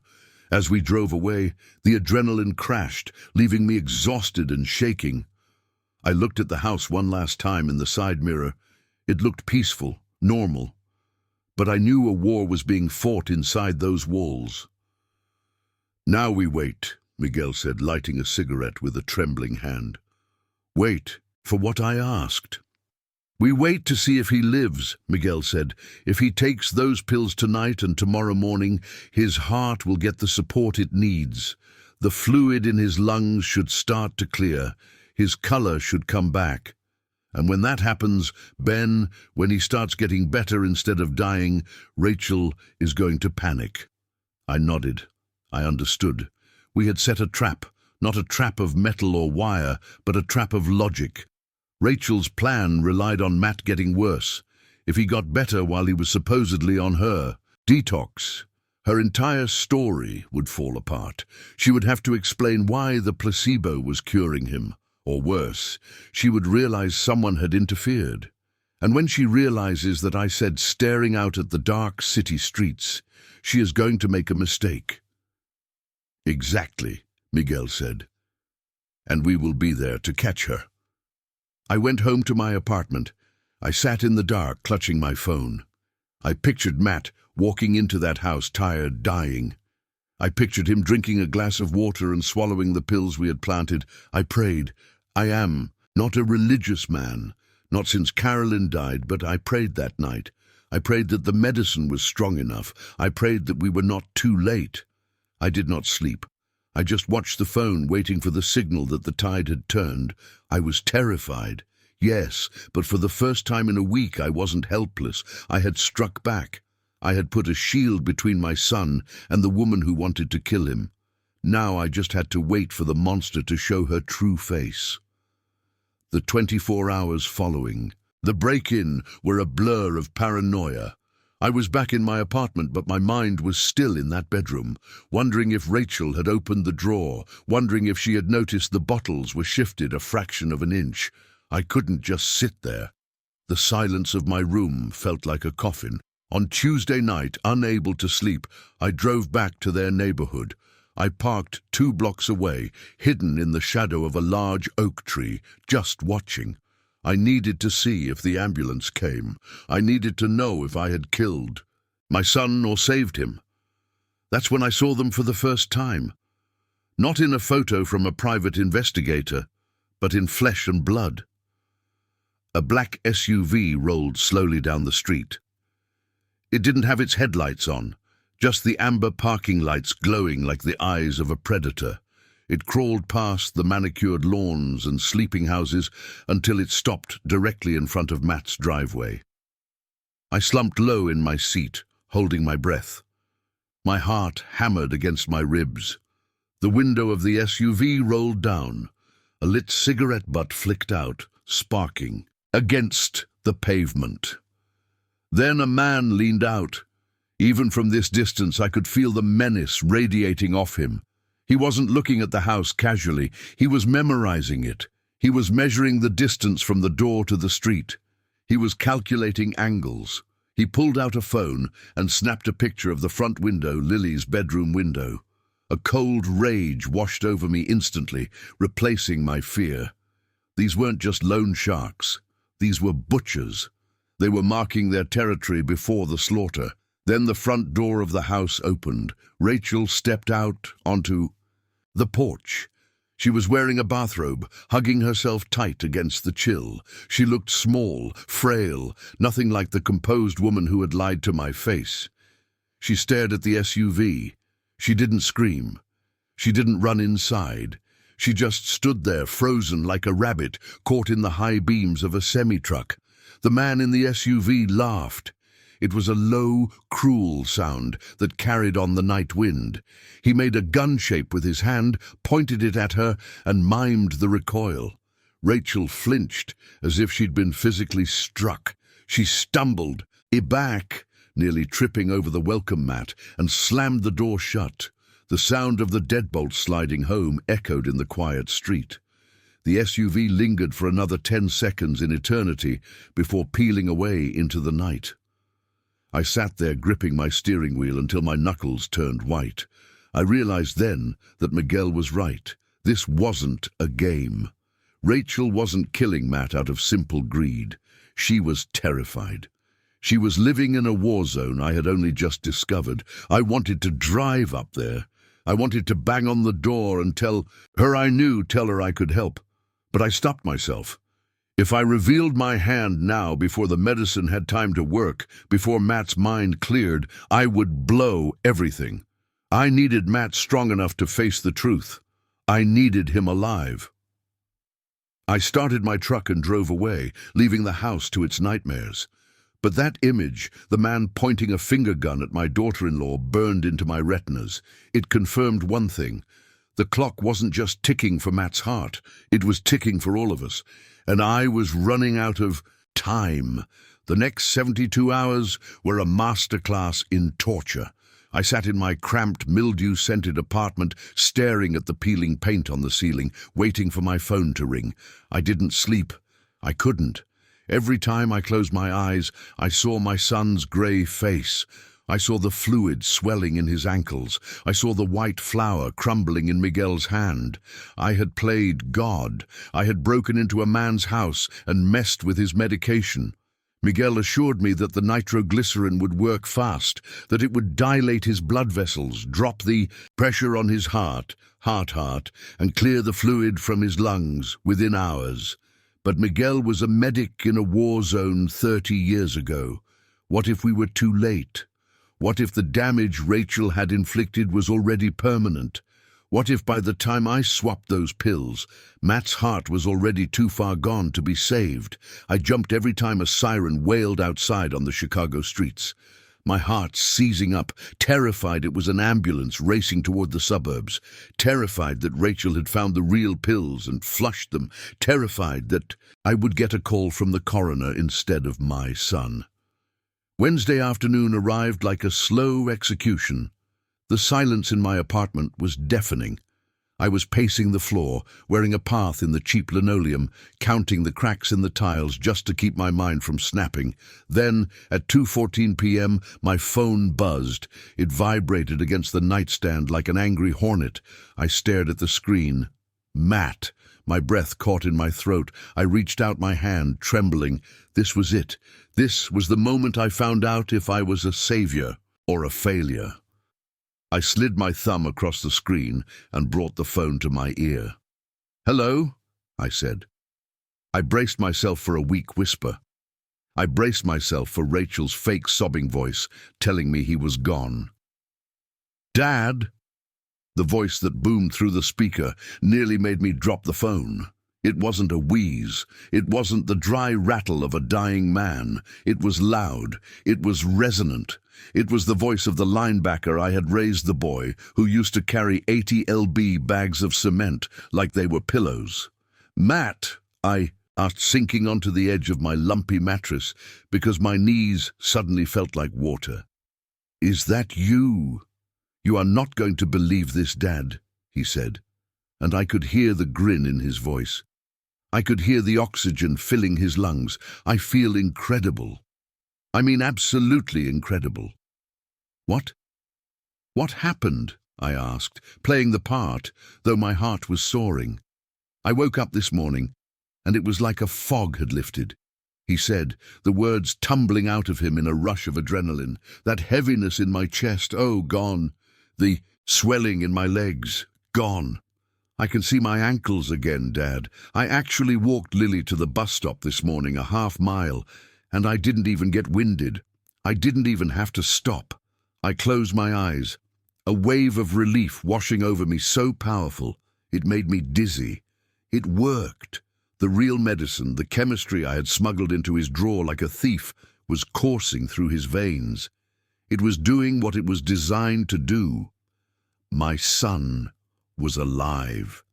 A: As we drove away, the adrenaline crashed, leaving me exhausted and shaking. I looked at the house one last time in the side mirror. It looked peaceful, normal. But I knew a war was being fought inside those walls. "Now we wait," Miguel said, lighting a cigarette with a trembling hand. "Wait for what I asked." "We wait to see if he lives," Miguel said. "If he takes those pills tonight and tomorrow morning, his heart will get the support it needs. The fluid in his lungs should start to clear. His color should come back. And when that happens, Ben, when he starts getting better instead of dying, Rachel is going to panic." I nodded. I understood. We had set a trap, not a trap of metal or wire, but a trap of logic. Rachel's plan relied on Matt getting worse. If he got better while he was supposedly on her detox, her entire story would fall apart. She would have to explain why the placebo was curing him. Or worse, she would realize someone had interfered. And when she realizes that I said staring out at the dark city streets, she is going to make a mistake. "Exactly," Miguel said. "And we will be there to catch her." I went home to my apartment. I sat in the dark, clutching my phone. I pictured Matt walking into that house tired, dying. I pictured him drinking a glass of water and swallowing the pills we had planted. I prayed. I am not a religious man, not since Carolyn died, but I prayed that night. I prayed that the medicine was strong enough. I prayed that we were not too late. I did not sleep. I just watched the phone, waiting for the signal that the tide had turned. I was terrified. Yes, but for the first time in a week I wasn't helpless. I had struck back. I had put a shield between my son and the woman who wanted to kill him. Now I just had to wait for the monster to show her true face. The 24 hours following, the break-in, were a blur of paranoia. I was back in my apartment, but my mind was still in that bedroom, wondering if Rachel had opened the drawer, wondering if she had noticed the bottles were shifted a fraction of an inch. I couldn't just sit there. The silence of my room felt like a coffin. On Tuesday night, unable to sleep, I drove back to their neighborhood. I parked 2 blocks away, hidden in the shadow of a large oak tree, just watching. I needed to see if the ambulance came. I needed to know if I had killed my son or saved him. That's when I saw them for the first time. Not in a photo from a private investigator, but in flesh and blood. A black SUV rolled slowly down the street. It didn't have its headlights on, just the amber parking lights glowing like the eyes of a predator. It crawled past the manicured lawns and sleeping houses until it stopped directly in front of Matt's driveway. I slumped low in my seat, holding my breath. My heart hammered against my ribs. The window of the SUV rolled down. A lit cigarette butt flicked out, sparking against the pavement. Then a man leaned out. Even from this distance, I could feel the menace radiating off him. He wasn't looking at the house casually. He was memorizing it. He was measuring the distance from the door to the street. He was calculating angles. He pulled out a phone and snapped a picture of the front window, Lily's bedroom window. A cold rage washed over me instantly, replacing my fear. These weren't just loan sharks. These were butchers. They were marking their territory before the slaughter. Then the front door of the house opened. Rachel stepped out onto the porch. She was wearing a bathrobe, hugging herself tight against the chill. She looked small, frail, nothing like the composed woman who had lied to my face. She stared at the SUV. She didn't scream. She didn't run inside. She just stood there, frozen like a rabbit, caught in the high beams of a semi-truck. The man in the SUV laughed. It was a low, cruel sound that carried on the night wind. He made a gun shape with his hand, pointed it at her, and mimed the recoil. Rachel flinched, as if she'd been physically struck. She stumbled back, nearly tripping over the welcome mat, and slammed the door shut. The sound of the deadbolt sliding home echoed in the quiet street. The SUV lingered for another 10 seconds in eternity before peeling away into the night. I sat there gripping my steering wheel until my knuckles turned white. I realized then that Miguel was right. This wasn't a game. Rachel wasn't killing Matt out of simple greed. She was terrified. She was living in a war zone I had only just discovered. I wanted to drive up there. I wanted to bang on the door and tell her I could help. But I stopped myself. If I revealed my hand now before the medicine had time to work, before Matt's mind cleared, I would blow everything. I needed Matt strong enough to face the truth. I needed him alive. I started my truck and drove away, leaving the house to its nightmares. But that image, the man pointing a finger gun at my daughter-in-law, burned into my retinas. It confirmed one thing. The clock wasn't just ticking for Matt's heart. It was ticking for all of us. And I was running out of time. The next 72 hours were a masterclass in torture. I sat in my cramped, mildew-scented apartment, staring at the peeling paint on the ceiling, waiting for my phone to ring. I didn't sleep. I couldn't. Every time I closed my eyes, I saw my son's grey face. I saw the fluid swelling in his ankles. I saw the white flour crumbling in Miguel's hand. I had played God. I had broken into a man's house and messed with his medication. Miguel assured me that the nitroglycerin would work fast, that it would dilate his blood vessels, drop the pressure on his heart, and clear the fluid from his lungs within hours. But Miguel was a medic in a war zone 30 years ago. What if we were too late? What if the damage Rachel had inflicted was already permanent? What if by the time I swapped those pills, Matt's heart was already too far gone to be saved? I jumped every time a siren wailed outside on the Chicago streets. My heart seizing up, terrified it was an ambulance racing toward the suburbs, terrified that Rachel had found the real pills and flushed them, terrified that I would get a call from the coroner instead of my son. Wednesday afternoon arrived like a slow execution. The silence in my apartment was deafening. I was pacing the floor, wearing a path in the cheap linoleum, counting the cracks in the tiles just to keep my mind from snapping. Then, at 2:14 p.m., my phone buzzed. It vibrated against the nightstand like an angry hornet. I stared at the screen. Matt. My breath caught in my throat. I reached out my hand, trembling. This was it. This was the moment I found out if I was a savior or a failure. I slid my thumb across the screen and brought the phone to my ear. "Hello?" I said. I braced myself for a weak whisper. I braced myself for Rachel's fake sobbing voice telling me he was gone. "Dad?" The voice that boomed through the speaker nearly made me drop the phone. It wasn't a wheeze. It wasn't the dry rattle of a dying man. It was loud. It was resonant. It was the voice of the linebacker I had raised the boy, who used to carry 80 lb bags of cement like they were pillows. "Matt," I asked, sinking onto the edge of my lumpy mattress because my knees suddenly felt like water. "Is that you?" "You are not going to believe this, Dad," he said, and I could hear the grin in his voice. I could hear the oxygen filling his lungs. "I feel incredible. I mean absolutely incredible." "What? What happened?" I asked, playing the part, though my heart was soaring. "I woke up this morning, and it was like a fog had lifted," he said, the words tumbling out of him in a rush of adrenaline. "That heaviness in my chest, oh, gone. The swelling in my legs, gone. I can see my ankles again, Dad. I actually walked Lily to the bus stop this morning, a half-mile, and I didn't even get winded. I didn't even have to stop. I closed my eyes. A wave of relief washing over me so powerful, it made me dizzy. It worked. The real medicine, the chemistry I had smuggled into his drawer like a thief, was coursing through his veins. It was doing what it was designed to do. My son was alive.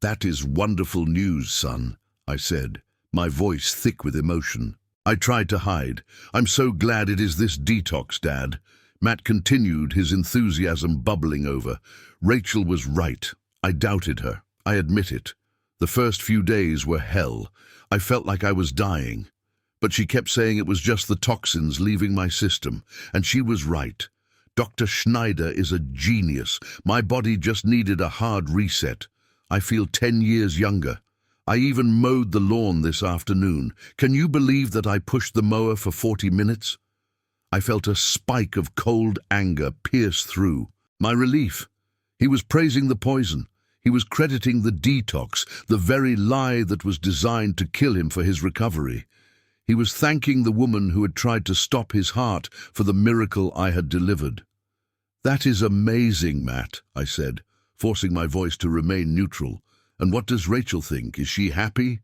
A: "That is wonderful news, son," I said, my voice thick with emotion. I tried to hide. "I'm so glad it is this detox, Dad." Matt continued, his enthusiasm bubbling over. "Rachel was right. I doubted her. I admit it. The first few days were hell. I felt like I was dying. But she kept saying it was just the toxins leaving my system, and she was right. Dr. Schneider is a genius. My body just needed a hard reset. I feel 10 years younger. I even mowed the lawn this afternoon. Can you believe that I pushed the mower for 40 minutes? I felt a spike of cold anger pierce through. My relief. He was praising the poison. He was crediting the detox, the very lie that was designed to kill him for his recovery. He was thanking the woman who had tried to stop his heart for the miracle I had delivered. "That is amazing, Matt," I said, forcing my voice to remain neutral. "And what does Rachel think? Is she happy?"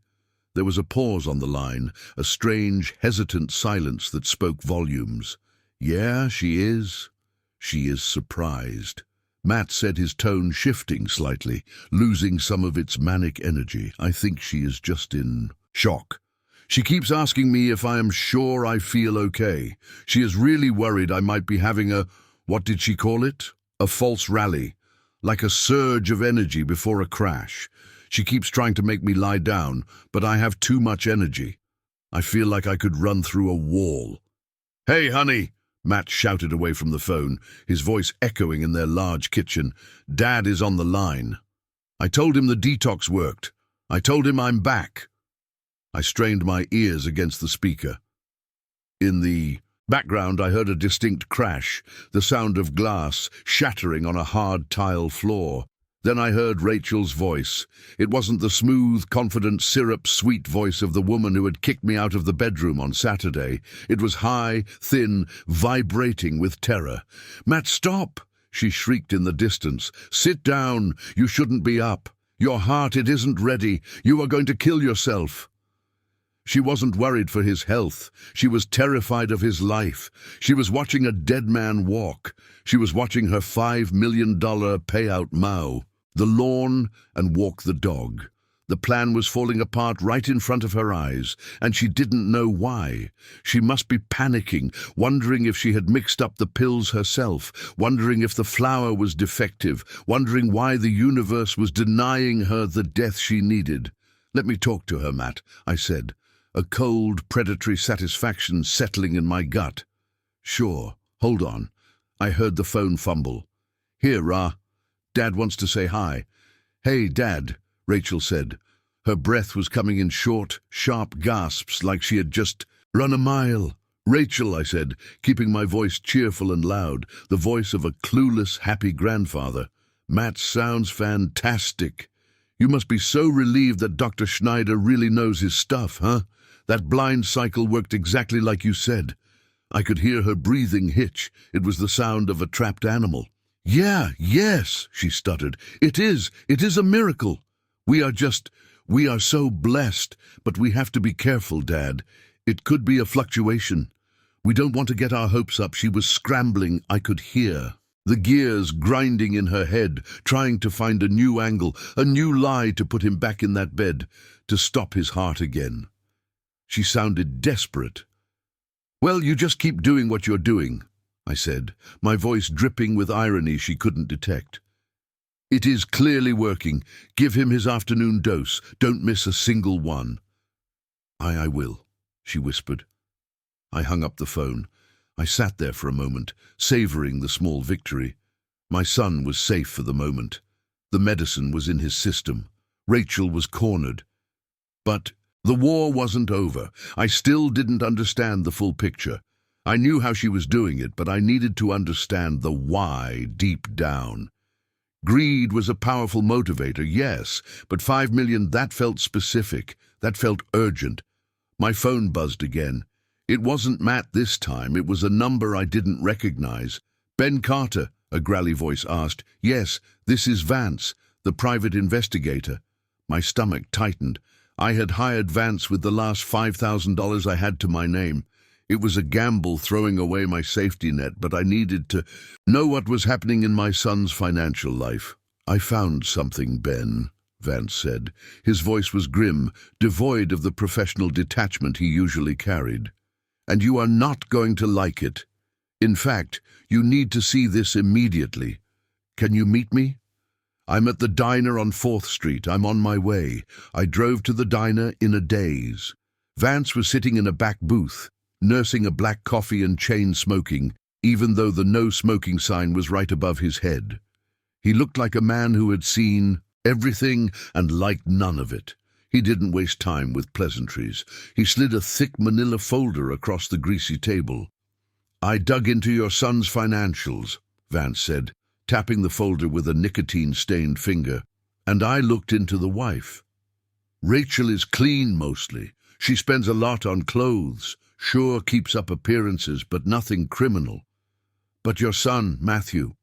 A: There was a pause on the line, a strange, hesitant silence that spoke volumes. "Yeah, she is. She is surprised." Matt said, his tone shifting slightly, losing some of its manic energy. "I think she is just in shock. She keeps asking me if I am sure I feel okay. She is really worried I might be having a, what did she call it? A false rally, like a surge of energy before a crash. She keeps trying to make me lie down, but I have too much energy. I feel like I could run through a wall." "Hey, honey," Matt shouted away from the phone, his voice echoing in their large kitchen. "Dad is on the line. I told him the detox worked. I told him I'm back." I strained my ears against the speaker. In the background, I heard a distinct crash, the sound of glass shattering on a hard tile floor. Then I heard Rachel's voice. It wasn't the smooth, confident, syrup-sweet voice of the woman who had kicked me out of the bedroom on Saturday. It was high, thin, vibrating with terror. "Matt, stop!" she shrieked in the distance. "Sit down! You shouldn't be up. Your heart, it isn't ready. You are going to kill yourself." She wasn't worried for his health. She was terrified of his life. She was watching a dead man walk. She was watching her $5 million payout mow the lawn and walk the dog. The plan was falling apart right in front of her eyes, and she didn't know why. She must be panicking, wondering if she had mixed up the pills herself, wondering if the flour was defective, wondering why the universe was denying her the death she needed. "Let me talk to her, Matt," I said, a cold, predatory satisfaction settling in my gut. "Sure, hold on." I heard the phone fumble. "Here, Ra. Dad wants to say hi." "Hey, Dad," Rachel said. Her breath was coming in short, sharp gasps like she had just run a mile. "Rachel," I said, keeping my voice cheerful and loud, the voice of a clueless, happy grandfather. "Matt sounds fantastic. You must be so relieved that Dr. Schneider really knows his stuff, huh? That blind cycle worked exactly like you said." I could hear her breathing hitch. It was the sound of a trapped animal. Yes, she stuttered. It is a miracle. We are so blessed, but we have to be careful, Dad. It could be a fluctuation. We don't want to get our hopes up." She was scrambling, I could hear. The gears grinding in her head, trying to find a new angle, a new lie to put him back in that bed, to stop his heart again. She sounded desperate. "Well, you just keep doing what you're doing," I said, my voice dripping with irony she couldn't detect. "It is clearly working. Give him his afternoon dose. Don't miss a single one." I will," she whispered. I hung up the phone. I sat there for a moment, savoring the small victory. My son was safe for the moment. The medicine was in his system. Rachel was cornered. But the war wasn't over. I still didn't understand the full picture. I knew how she was doing it, but I needed to understand the why deep down. Greed was a powerful motivator, yes, but $5 million, that felt specific. That felt urgent. My phone buzzed again. It wasn't Matt this time. It was a number I didn't recognize. "Ben Carter," a growly voice asked. "Yes, this is Vance, the private investigator." My stomach tightened. I had hired Vance with the last $5,000 I had to my name. It was a gamble, throwing away my safety net, but I needed to know what was happening in my son's financial life. "I found something, Ben," Vance said. His voice was grim, devoid of the professional detachment he usually carried. "And you are not going to like it. In fact, you need to see this immediately. Can you meet me?" "I'm at the diner on 4th Street. I'm on my way." I drove to the diner in a daze. Vance was sitting in a back booth, nursing a black coffee and chain smoking, even though the no smoking sign was right above his head. He looked like a man who had seen everything and liked none of it. He didn't waste time with pleasantries. He slid a thick manila folder across the greasy table. "I dug into your son's financials," Vance said, tapping the folder with a nicotine-stained finger. "And I looked into the wife. Rachel is clean mostly. She spends a lot on clothes. Sure, keeps up appearances, but nothing criminal. But your son, Matthew."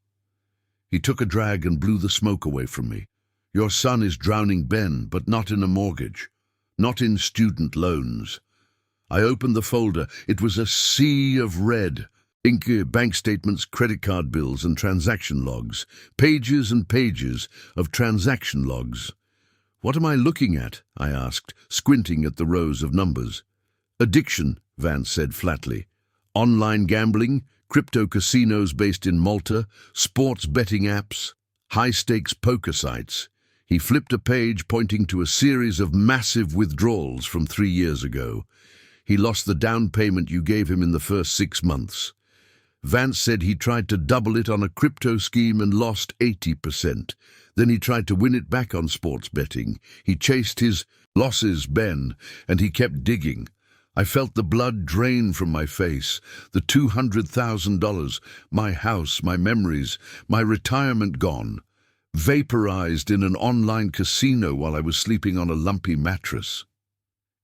A: He took a drag and blew the smoke away from me. "Your son is drowning Ben, but not in a mortgage. Not in student loans." I opened the folder. It was a sea of red. Inky bank statements, credit card bills, and transaction logs. Pages and pages of transaction logs. "What am I looking at?" I asked, squinting at the rows of numbers. "Addiction," Vance said flatly. "Online gambling, crypto casinos based in Malta, sports betting apps, high-stakes poker sites." He flipped a page pointing to a series of massive withdrawals from 3 years ago. "He lost the down payment you gave him in the first 6 months. Vance said he tried to double it on a crypto scheme and lost 80%. Then he tried to win it back on sports betting. He chased his losses, Ben, and he kept digging. I felt the blood drain from my face, the $200,000, my house, my memories, my retirement gone, vaporized in an online casino while I was sleeping on a lumpy mattress.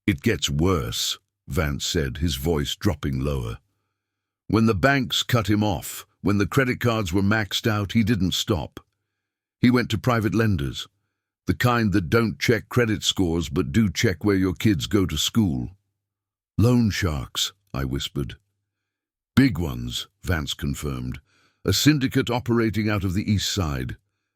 A: "It gets worse," Vance said, his voice dropping lower. "When the banks cut him off, when the credit cards were maxed out, he didn't stop. He went to private lenders, the kind that don't check credit scores but do check where your kids go to school. Loan sharks," I whispered. "Big ones," Vance confirmed. "A syndicate operating out of the East Side.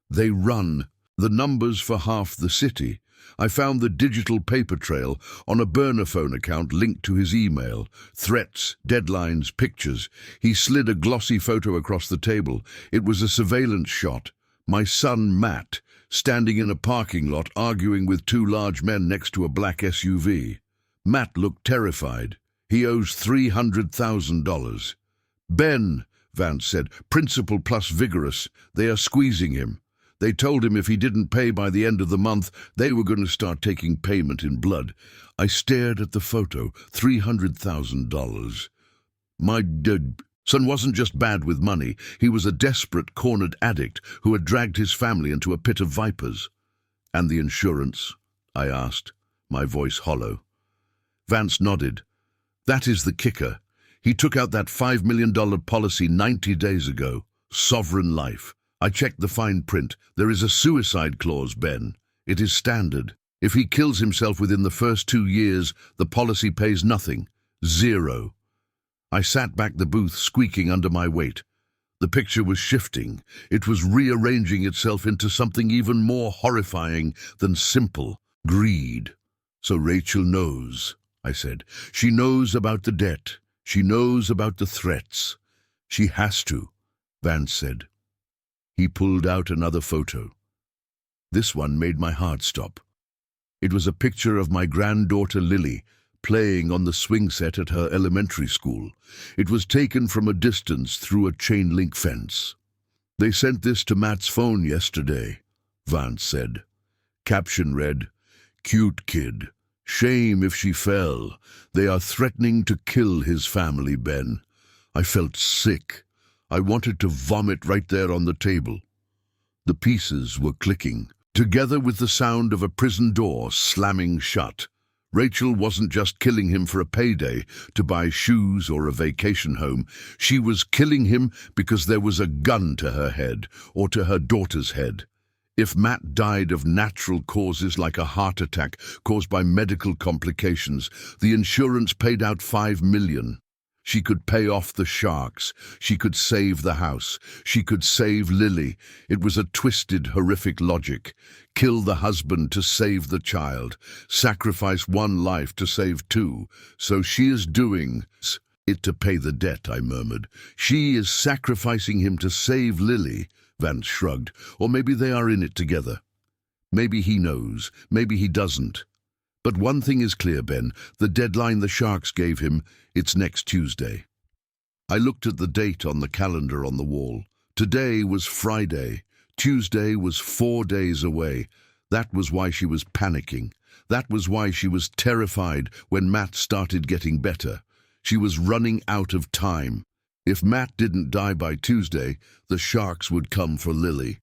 A: They run the numbers for half the city. I found the digital paper trail on a burner phone account linked to his email. Threats, deadlines, pictures. He slid a glossy photo across the table. It was a surveillance shot. My son, Matt, standing in a parking lot arguing with two large men next to a black SUV. Matt looked terrified. He owes $300,000. "Ben," Vance said, "principal plus vigorous. They are squeezing him. They told him if he didn't pay by the end of the month, they were going to start taking payment in blood." I stared at the photo. $300,000. My son wasn't just bad with money. He was a desperate, cornered addict who had dragged his family into a pit of vipers. "And the insurance?" I asked, my voice hollow. Vance nodded. "That is the kicker. He took out that $5 million policy 90 days ago. Sovereign life. I checked the fine print. There is a suicide clause, Ben. It is standard. If he kills himself within the first 2 years, the policy pays nothing. Zero." I sat back the booth, squeaking under my weight. The picture was shifting. It was rearranging itself into something even more horrifying than simple greed. "So Rachel knows," I said. "She knows about the debt. She knows about the threats. She has to," Vance said. He pulled out another photo. This one made my heart stop. It was a picture of my granddaughter Lily, playing on the swing set at her elementary school. It was taken from a distance through a chain-link fence. "They sent this to Matt's phone yesterday," Vance said. Caption read, "Cute kid. Shame if she fell. They are threatening to kill his family, Ben." I felt sick. I wanted to vomit right there on the table. The pieces were clicking, together with the sound of a prison door slamming shut. Rachel wasn't just killing him for a payday, to buy shoes or a vacation home. She was killing him because there was a gun to her head, or to her daughter's head. If Matt died of natural causes like a heart attack caused by medical complications, the insurance paid out $5 million. She could pay off the sharks. She could save the house. She could save Lily. It was a twisted, horrific logic. Kill the husband to save the child. Sacrifice one life to save two. So she is doing it to pay the debt, I murmured. She is sacrificing him to save Lily. Vance shrugged. Or maybe they are in it together. Maybe he knows. Maybe he doesn't. But one thing is clear, Ben. The deadline the Sharks gave him, it's next Tuesday. I looked at the date on the calendar on the wall. Today was Friday. Tuesday was 4 days away. That was why she was panicking. That was why she was terrified when Matt started getting better. She was running out of time. If Matt didn't die by Tuesday, the Sharks would come for Lily.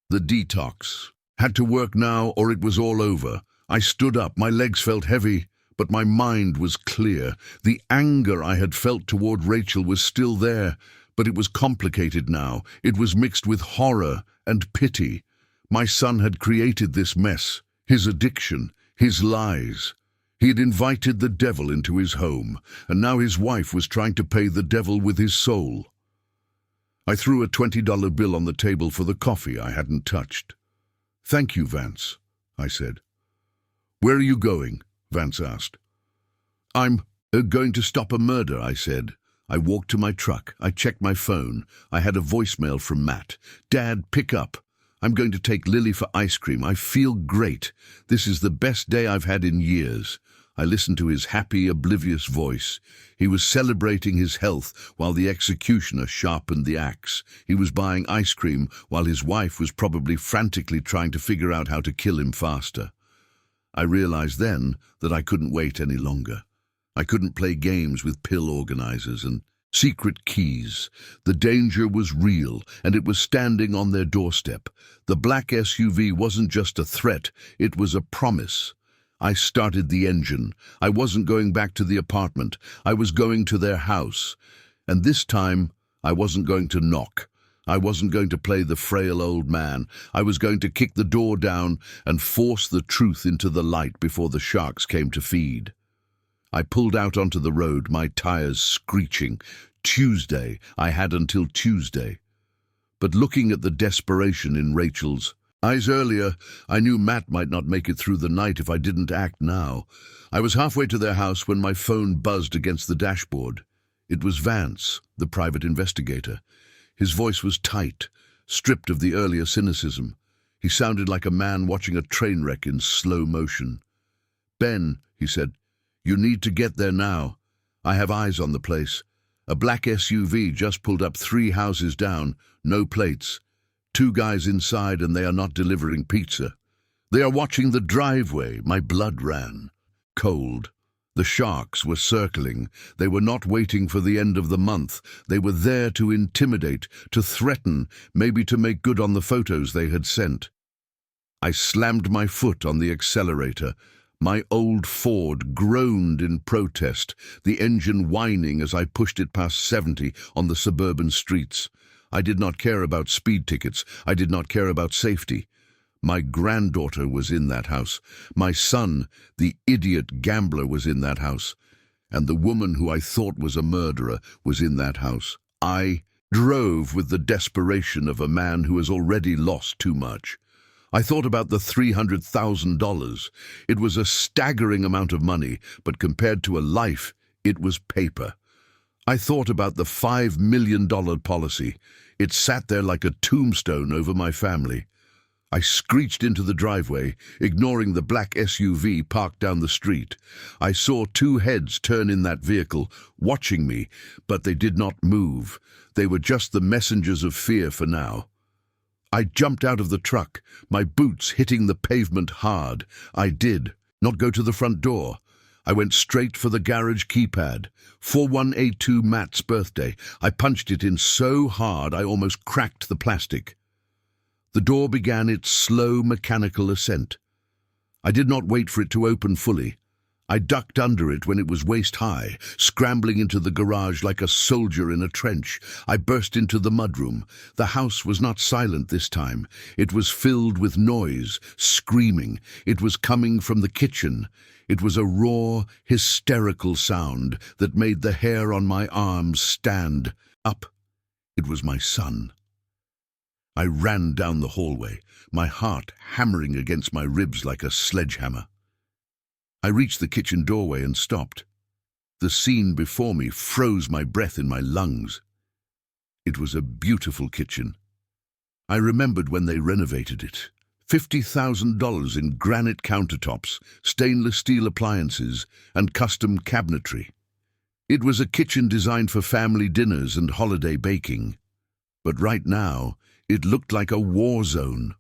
A: The detox had to work now or it was all over. I stood up, my legs felt heavy, but my mind was clear. The anger I had felt toward Rachel was still there, but it was complicated now. It was mixed with horror and pity. My son had created this mess, his addiction, his lies. He had invited the devil into his home, and now his wife was trying to pay the devil with his soul. I threw a $20 bill on the table for the coffee I hadn't touched. "Thank you, Vance," I said. "Where are you going?" Vance asked. I'm going to stop a murder," I said. I walked to my truck. I checked my phone. I had a voicemail from Matt. "Dad, pick up. I'm going to take Lily for ice cream. I feel great. This is the best day I've had in years." I listened to his happy, oblivious voice. He was celebrating his health while the executioner sharpened the axe. He was buying ice cream while his wife was probably frantically trying to figure out how to kill him faster. I realized then that I couldn't wait any longer. I couldn't play games with pill organizers and secret keys. The danger was real, and it was standing on their doorstep. The black SUV wasn't just a threat, it was a promise. I started the engine. I wasn't going back to the apartment. I was going to their house. And this time, I wasn't going to knock. I wasn't going to play the frail old man. I was going to kick the door down and force the truth into the light before the sharks came to feed. I pulled out onto the road, my tires screeching. Tuesday. I had until Tuesday. But looking at the desperation in Rachel's eyes earlier, I knew Matt might not make it through the night if I didn't act now. I was halfway to their house when my phone buzzed against the dashboard. It was Vance, the private investigator. His voice was tight, stripped of the earlier cynicism. He sounded like a man watching a train wreck in slow motion. "Ben," he said, "you need to get there now. I have eyes on the place. A black SUV just pulled up 3 houses down, no plates. 2 guys inside and they are not delivering pizza. They are watching the driveway." My blood ran cold. The sharks were circling. They were not waiting for the end of the month. They were there to intimidate, to threaten, maybe to make good on the photos they had sent. I slammed my foot on the accelerator. My old Ford groaned in protest, the engine whining as I pushed it past 70 on the suburban streets. I did not care about speed tickets. I did not care about safety. My granddaughter was in that house. My son, the idiot gambler, was in that house. And the woman who I thought was a murderer was in that house. I drove with the desperation of a man who has already lost too much. I thought about the $300,000. It was a staggering amount of money, but compared to a life, it was paper. I thought about the $5 million policy. It sat there like a tombstone over my family. I screeched into the driveway, ignoring the black SUV parked down the street. I saw 2 heads turn in that vehicle, watching me, but they did not move. They were just the messengers of fear for now. I jumped out of the truck, my boots hitting the pavement hard. I did not go to the front door. I went straight for the garage keypad. 4182 Matt's birthday. I punched it in so hard I almost cracked the plastic. The door began its slow mechanical ascent. I did not wait for it to open fully. I ducked under it when it was waist-high, scrambling into the garage like a soldier in a trench. I burst into the mudroom. The house was not silent this time. It was filled with noise, screaming. It was coming from the kitchen. It was a raw, hysterical sound that made the hair on my arms stand up. It was my son. I ran down the hallway, my heart hammering against my ribs like a sledgehammer. I reached the kitchen doorway and stopped. The scene before me froze my breath in my lungs. It was a beautiful kitchen. I remembered when they renovated it. $50,000 in granite countertops, stainless steel appliances, and custom cabinetry. It was a kitchen designed for family dinners and holiday baking. But right now, it looked like a war zone.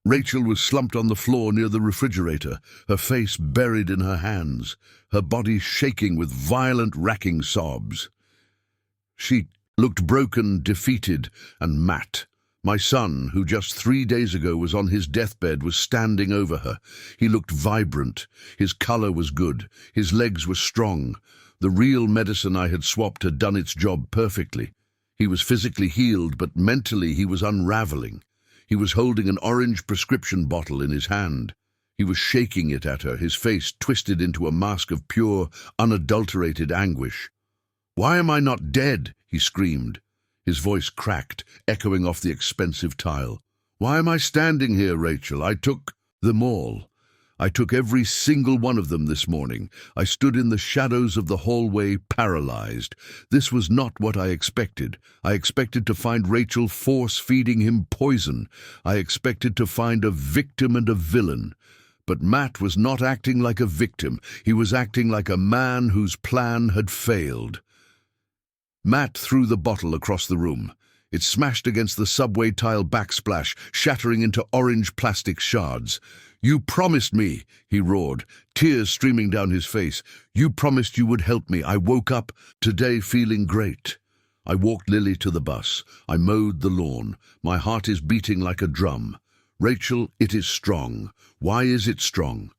A: Rachel was slumped on the floor near the refrigerator, her face buried in her hands, her body shaking with violent, racking sobs. She looked broken, defeated, and Matt, my son, who just 3 days ago was on his deathbed, was standing over her. He looked vibrant. His color was good. His legs were strong. The real medicine I had swapped had done its job perfectly. He was physically healed, but mentally he was unraveling. He was holding an orange prescription bottle in his hand. He was shaking it at her, his face twisted into a mask of pure, unadulterated anguish. "Why am I not dead?" he screamed. His voice cracked, echoing off the expensive tile. "Why am I standing here, Rachel? I took them all. I took every single one of them this morning. I stood in the shadows of the hallway, paralyzed. This was not what I expected. I expected to find Rachel force-feeding him poison. I expected to find a victim and a villain. But Matt was not acting like a victim. He was acting like a man whose plan had failed. Matt threw the bottle across the room. It smashed against the subway tile backsplash, shattering into orange plastic shards. "You promised me," he roared, tears streaming down his face. "You promised you would help me. I woke up today feeling great." I walked Lily to the bus. I mowed the lawn. My heart is beating like a drum. "Rachel, it is strong. Why is it strong?"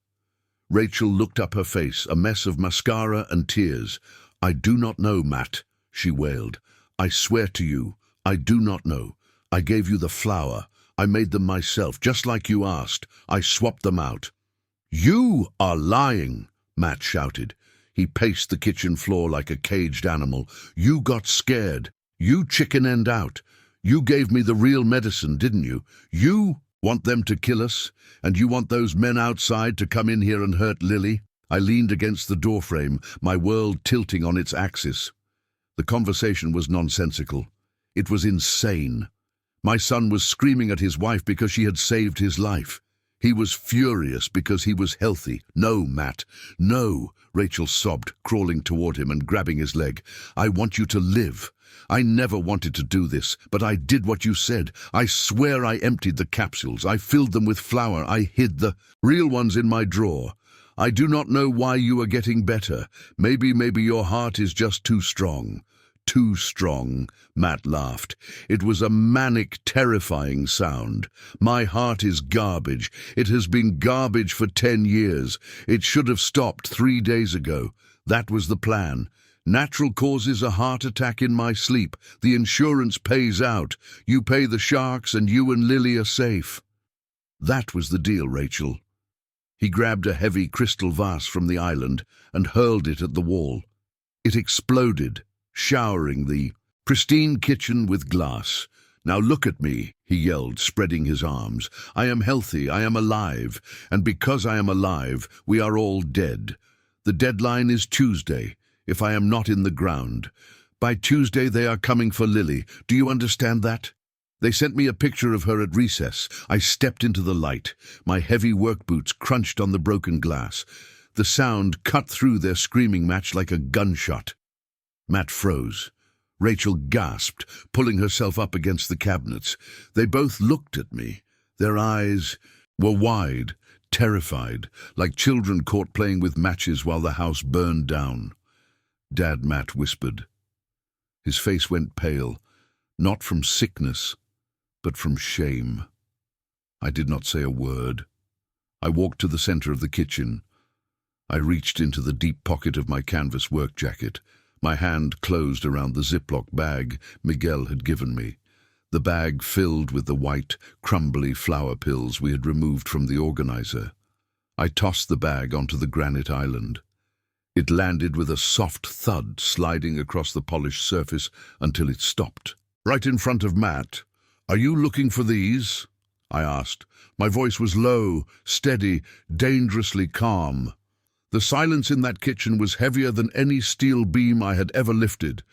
A: Rachel looked up her face, a mess of mascara and tears. "I do not know, Matt," she wailed. "I swear to you, I do not know. I gave you the flour. I made them myself, just like you asked. I swapped them out." "You are lying," Matt shouted. He paced the kitchen floor like a caged animal. "You got scared. You chicken-end out. You gave me the real medicine, didn't you? You want them to kill us, and you want those men outside to come in here and hurt Lily?" I leaned against the doorframe, my world tilting on its axis. The conversation was nonsensical. It was insane. My son was screaming at his wife because she had saved his life. He was furious because he was healthy. "No, Matt, no," Rachel sobbed, crawling toward him and grabbing his leg. "I want you to live. I never wanted to do this, but I did what you said. I swear I emptied the capsules. I filled them with flour. I hid the real ones in my drawer. I do not know why you are getting better. Maybe your heart is just too strong." "Too strong," Matt laughed. It was a manic, terrifying sound. "My heart is garbage. It has been garbage for 10 years. It should have stopped 3 days ago. That was the plan. Natural causes a heart attack in my sleep. The insurance pays out. You pay the sharks and you and Lily are safe." That was the deal, Rachel. He grabbed a heavy crystal vase from the island and hurled it at the wall. It exploded, showering the pristine kitchen with glass. "Now look at me," he yelled, spreading his arms. "I am healthy, I am alive, and because I am alive, we are all dead. The deadline is Tuesday, if I am not in the ground. By Tuesday they are coming for Lily. Do you understand that? They sent me a picture of her at recess. I stepped into the light. My heavy work boots crunched on the broken glass. The sound cut through their screaming match like a gunshot." Matt froze. Rachel gasped, pulling herself up against the cabinets. They both looked at me. Their eyes were wide, terrified, like children caught playing with matches while the house burned down. "Dad," Matt whispered. His face went pale, not from sickness, but from shame. I did not say a word. I walked to the center of the kitchen. I reached into the deep pocket of my canvas work jacket. My hand closed around the Ziploc bag Miguel had given me, the bag filled with the white, crumbly flour pills we had removed from the organizer. I tossed the bag onto the granite island. It landed with a soft thud, sliding across the polished surface until it stopped. "Right in front of Matt. Are you looking for these?" I asked. My voice was low, steady, dangerously calm. The silence in that kitchen was heavier than any steel beam I had ever lifted.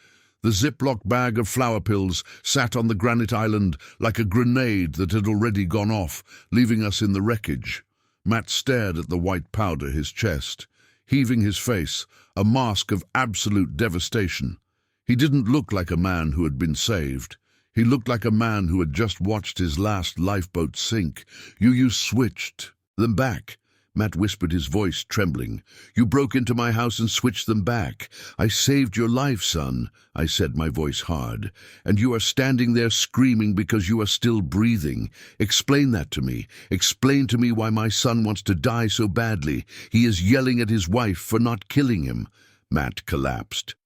A: The Ziploc bag of flour pills sat on the granite island like a grenade that had already gone off, leaving us in the wreckage. Matt stared at the white powder, his chest, heaving his face, a mask of absolute devastation. He didn't look like a man who had been saved. He looked like a man who had just watched his last lifeboat sink. You switched them back," Matt whispered, his voice trembling. "You broke into my house and switched them back. I saved your life, son," I said, my voice hard. "And you are standing there screaming because you are still breathing. Explain that to me. Explain to me why my son wants to die so badly. He is yelling at his wife for not killing him." Matt collapsed.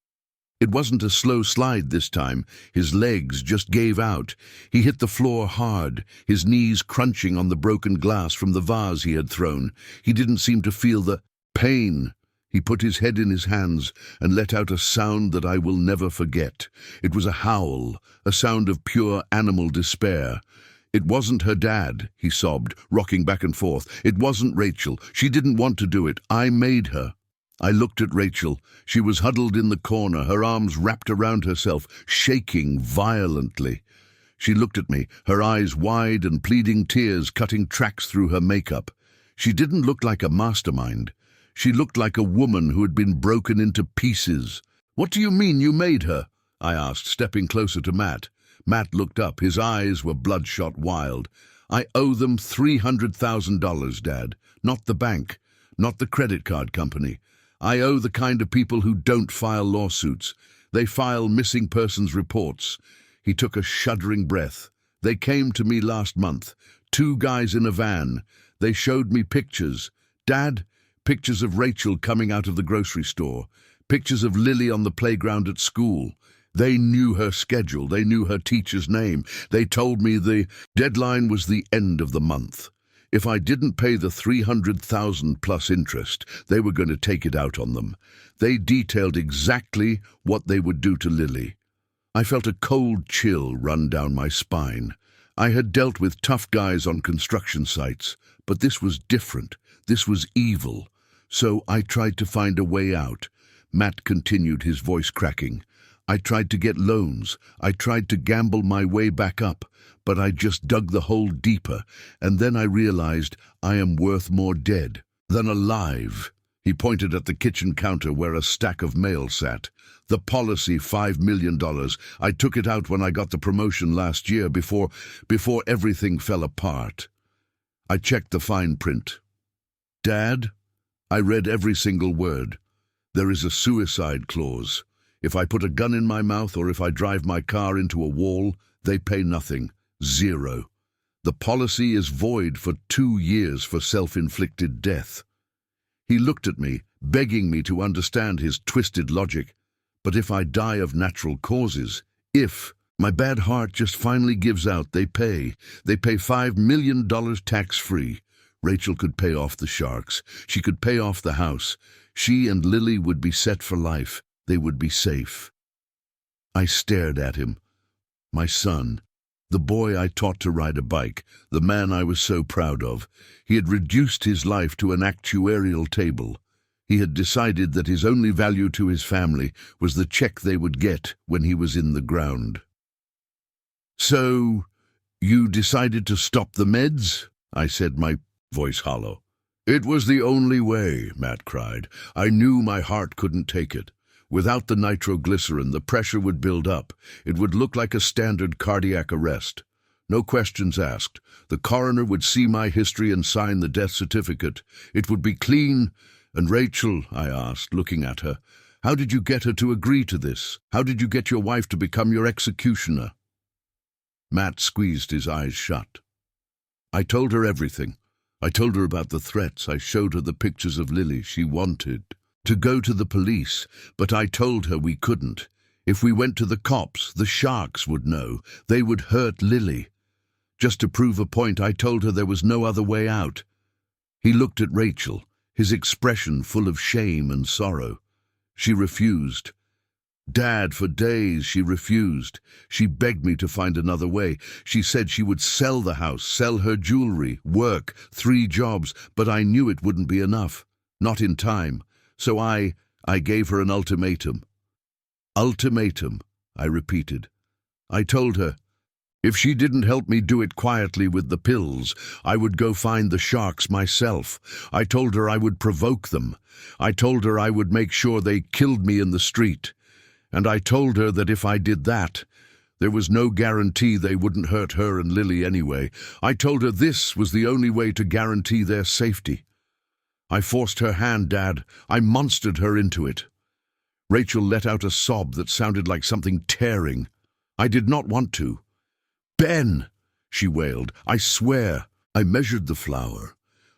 A: It wasn't a slow slide this time. His legs just gave out. He hit the floor hard, his knees crunching on the broken glass from the vase he had thrown. He didn't seem to feel the pain. He put his head in his hands and let out a sound that I will never forget. It was a howl, a sound of pure animal despair. "It wasn't her dad," he sobbed, rocking back and forth. "It wasn't Rachel. She didn't want to do it. I made her." I looked at Rachel. She was huddled in the corner, her arms wrapped around herself, shaking violently. She looked at me, her eyes wide and pleading tears cutting tracks through her makeup. She didn't look like a mastermind. She looked like a woman who had been broken into pieces. "What do you mean you made her?" I asked, stepping closer to Matt. Matt looked up. His eyes were bloodshot wild. I owe them $300,000, Dad. Not the bank, not the credit card company. I owe the kind of people who don't file lawsuits. They file missing persons reports. He took a shuddering breath. They came to me last month. 2 guys in a van. They showed me pictures. Dad, pictures of Rachel coming out of the grocery store. Pictures of Lily on the playground at school. They knew her schedule. They knew her teacher's name. They told me the deadline was the end of the month. If I didn't pay the $300,000 plus interest, they were going to take it out on them. They detailed exactly what they would do to Lily. I felt a cold chill run down my spine. I had dealt with tough guys on construction sites, but this was different. This was evil. So I tried to find a way out. Matt continued, his voice cracking. I tried to get loans. I tried to gamble my way back up, but I just dug the hole deeper, and then I realized I am worth more dead than alive. He pointed at the kitchen counter where a stack of mail sat. The policy, $5 million. I took it out when I got the promotion last year before everything fell apart. I checked the fine print. Dad, I read every single word. There is a suicide clause. If I put a gun in my mouth or if I drive my car into a wall, they pay nothing. 0. The policy is void for 2 years for self-inflicted death. He looked at me, begging me to understand his twisted logic. But if I die of natural causes, if my bad heart just finally gives out, they pay. They pay $5 million tax-free. Rachel could pay off the sharks. She could pay off the house. She and Lily would be set for life. They would be safe. I stared at him. My son, the boy I taught to ride a bike, the man I was so proud of. He had reduced his life to an actuarial table. He had decided that his only value to his family was the check they would get when he was in the ground. So, you decided to stop the meds? I said, my voice hollow. It was the only way, Matt cried. I knew my heart couldn't take it. Without the nitroglycerin, the pressure would build up. It would look like a standard cardiac arrest. No questions asked. The coroner would see my history and sign the death certificate. It would be clean. And Rachel, I asked, looking at her, how did you get her to agree to this? How did you get your wife to become your executioner? Matt squeezed his eyes shut. I told her everything. I told her about the threats. I showed her the pictures of Lily. She wanted to go to the police, but I told her we couldn't. If we went to the cops, the sharks would know. They would hurt Lily. Just to prove a point, I told her there was no other way out. He looked at Rachel, his expression full of shame and sorrow. She refused. Dad, for days she refused. She begged me to find another way. She said she would sell the house, sell her jewelry, work, 3 jobs, but I knew it wouldn't be enough. Not in time. So I gave her an ultimatum. Ultimatum, I repeated. I told her, if she didn't help me do it quietly with the pills, I would go find the sharks myself. I told her I would provoke them. I told her I would make sure they killed me in the street. And I told her that if I did that, there was no guarantee they wouldn't hurt her and Lily anyway. I told her this was the only way to guarantee their safety. I forced her hand, Dad. I monstered her into it. Rachel let out a sob that sounded like something tearing. I did not want to. Ben, she wailed, I swear. I measured the flour.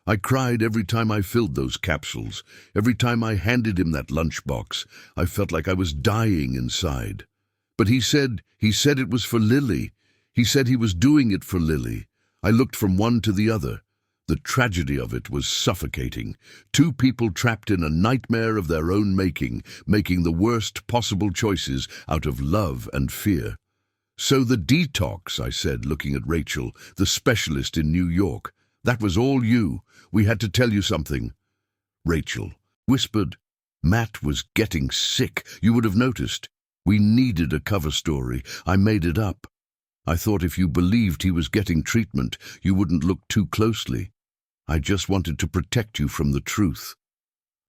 A: I cried every time I filled those capsules. Every time I handed him that lunchbox, I felt like I was dying inside. But he said it was for Lily. He said he was doing it for Lily. I looked from one to the other. The tragedy of it was suffocating. 2 people trapped in a nightmare of their own making the worst possible choices out of love and fear. So the detox, I said, looking at Rachel, the specialist in New York. That was all you. We had to tell you something. Rachel whispered, Matt was getting sick. You would have noticed. We needed a cover story. I made it up. I thought if you believed he was getting treatment, you wouldn't look too closely. I just wanted to protect you from the truth.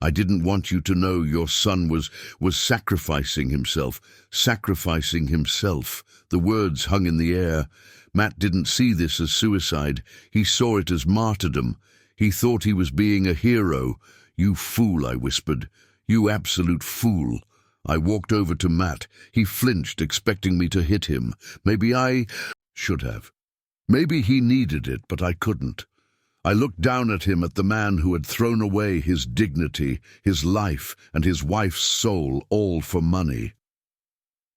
A: I didn't want you to know your son was sacrificing himself. Sacrificing himself. The words hung in the air. Matt didn't see this as suicide. He saw it as martyrdom. He thought he was being a hero. You fool, I whispered. You absolute fool. I walked over to Matt. He flinched, expecting me to hit him. Maybe I should have. Maybe he needed it, but I couldn't. I looked down at him, at the man who had thrown away his dignity, his life, and his wife's soul, all for money.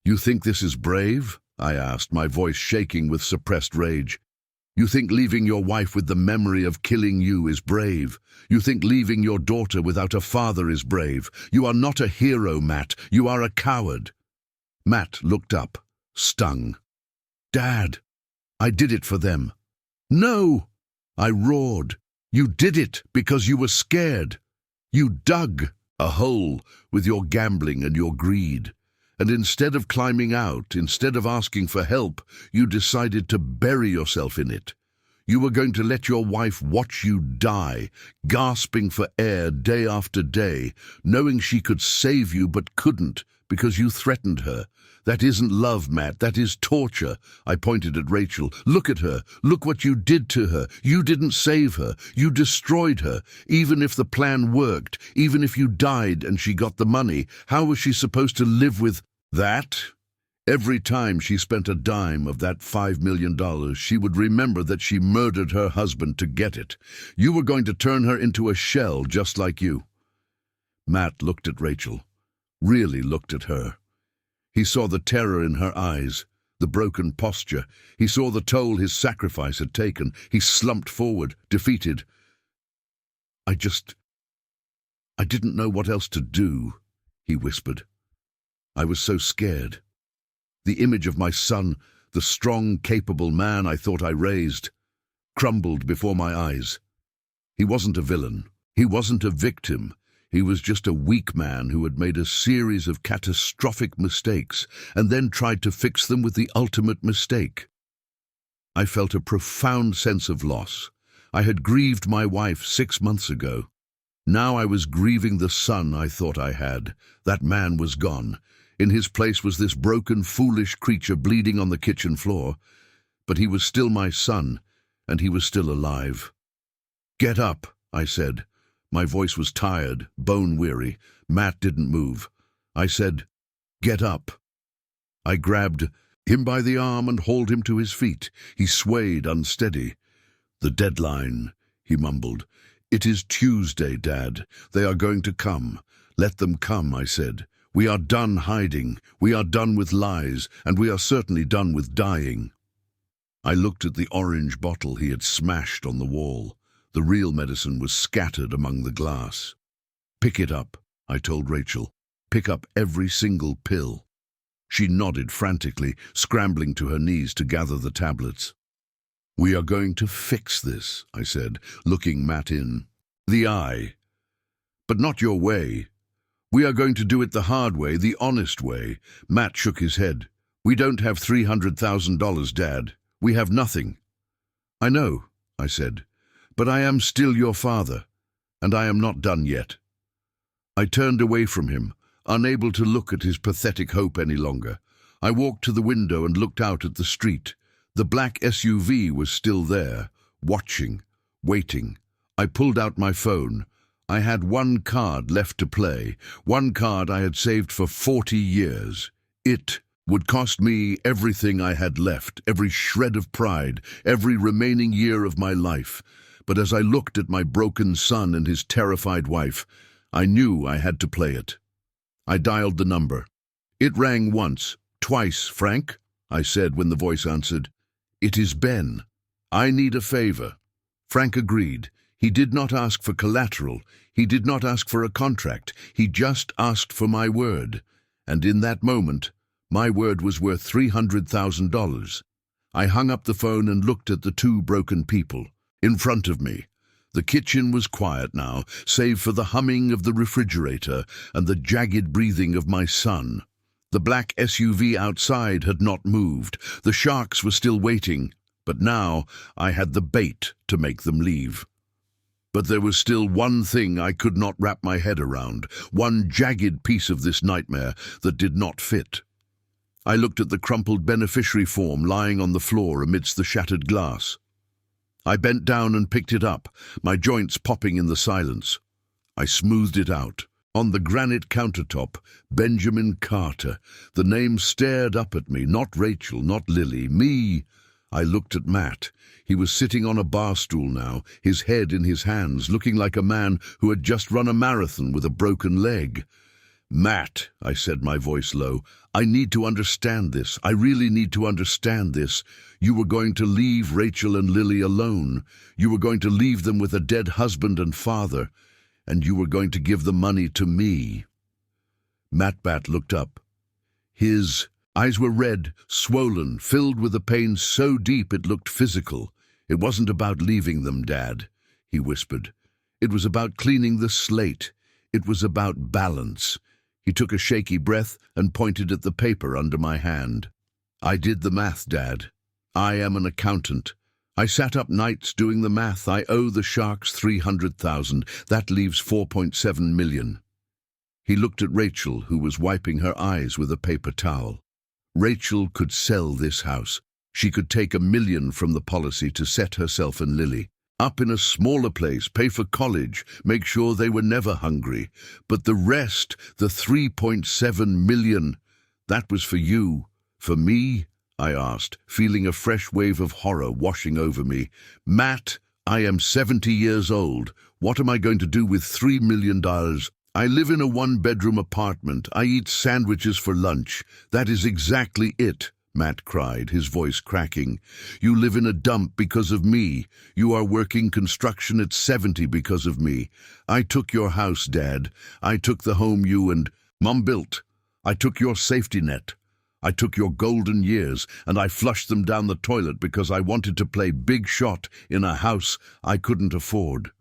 A: You think this is brave? I asked, my voice shaking with suppressed rage. You think leaving your wife with the memory of killing you is brave? You think leaving your daughter without a father is brave? You are not a hero, Matt. You are a coward. Matt looked up, stung. Dad, I did it for them. No! I roared. You did it because you were scared. You dug a hole with your gambling and your greed. And instead of climbing out, instead of asking for help, you decided to bury yourself in it. You were going to let your wife watch you die, gasping for air day after day, knowing she could save you but couldn't because you threatened her. That isn't love, Matt. That is torture. I pointed at Rachel. Look at her. Look what you did to her. You didn't save her. You destroyed her. Even if the plan worked, even if you died and she got the money, how was she supposed to live with that? Every time she spent a dime of that $5 million, she would remember that she murdered her husband to get it. You were going to turn her into a shell just like you. Matt looked at Rachel, really looked at her. He saw the terror in her eyes, the broken posture. He saw the toll his sacrifice had taken. He slumped forward, defeated. I didn't know what else to do, he whispered. I was so scared. The image of my son, the strong, capable man I thought I raised, crumbled before my eyes. He wasn't a villain. He wasn't a victim. He was just a weak man who had made a series of catastrophic mistakes and then tried to fix them with the ultimate mistake. I felt a profound sense of loss. I had grieved my wife 6 months ago. Now I was grieving the son I thought I had. That man was gone. In his place was this broken, foolish creature bleeding on the kitchen floor. But he was still my son, and he was still alive. Get up, I said. My voice was tired, bone-weary. Matt didn't move. I said, get up. I grabbed him by the arm and hauled him to his feet. He swayed unsteady. The deadline, he mumbled. It is Tuesday, Dad. They are going to come. Let them come, I said. We are done hiding. We are done with lies, and we are certainly done with dying. I looked at the orange bottle he had smashed on the wall. The real medicine was scattered among the glass. Pick it up, I told Rachel. Pick up every single pill. She nodded frantically, scrambling to her knees to gather the tablets. We are going to fix this, I said, looking Matt in the eye. But not your way. We are going to do it the hard way, the honest way. Matt shook his head. We don't have $300,000, Dad. We have nothing. I know, I said. But I am still your father, and I am not done yet. I turned away from him, unable to look at his pathetic hope any longer. I walked to the window and looked out at the street. The black SUV was still there, watching, waiting. I pulled out my phone. I had one card left to play, one card I had saved for 40 years. It would cost me everything I had left, every shred of pride, every remaining year of my life. But as I looked at my broken son and his terrified wife, I knew I had to play it. I dialed the number. It rang once, twice, Frank, I said when the voice answered. It is Ben. I need a favor. Frank agreed. He did not ask for collateral. He did not ask for a contract. He just asked for my word. And in that moment, my word was worth $300,000. I hung up the phone and looked at the two broken people. In front of me. The kitchen was quiet now, save for the humming of the refrigerator and the jagged breathing of my son. The black SUV outside had not moved. The sharks were still waiting, but now I had the bait to make them leave. But there was still one thing I could not wrap my head around, one jagged piece of this nightmare that did not fit. I looked at the crumpled beneficiary form lying on the floor amidst the shattered glass. I bent down and picked it up, my joints popping in the silence. I smoothed it out. On the granite countertop, Benjamin Carter. The name stared up at me, not Rachel, not Lily, me. I looked at Matt. He was sitting on a bar stool now, his head in his hands, looking like a man who had just run a marathon with a broken leg. "Matt," I said, my voice low, "I need to understand this. I really need to understand this. You were going to leave Rachel and Lily alone. You were going to leave them with a dead husband and father, and you were going to give the money to me." Matt Bat looked up. His eyes were red, swollen, filled with a pain so deep it looked physical. "It wasn't about leaving them, Dad," he whispered. "It was about cleaning the slate. It was about balance." He took a shaky breath and pointed at the paper under my hand. "I did the math, Dad. I am an accountant. I sat up nights doing the math. I owe the Sharks 300,000. That leaves 4.7 million. He looked at Rachel, who was wiping her eyes with a paper towel. Rachel could sell this house. She could take $1 million from the policy to set herself and Lily up in a smaller place, pay for college, make sure they were never hungry. But the rest, the 3.7 million, that was for you. For me? I asked, feeling a fresh wave of horror washing over me. "Matt, I am 70 years old. What am I going to do with $3 million? I live in a one-bedroom apartment. I eat sandwiches for lunch. That is exactly it," Matt cried, his voice cracking. "You live in a dump because of me. You are working construction at 70 because of me. I took your house, Dad. I took the home you and Mom built. I took your safety net. I took your golden years, and I flushed them down the toilet because I wanted to play big shot in a house I couldn't afford."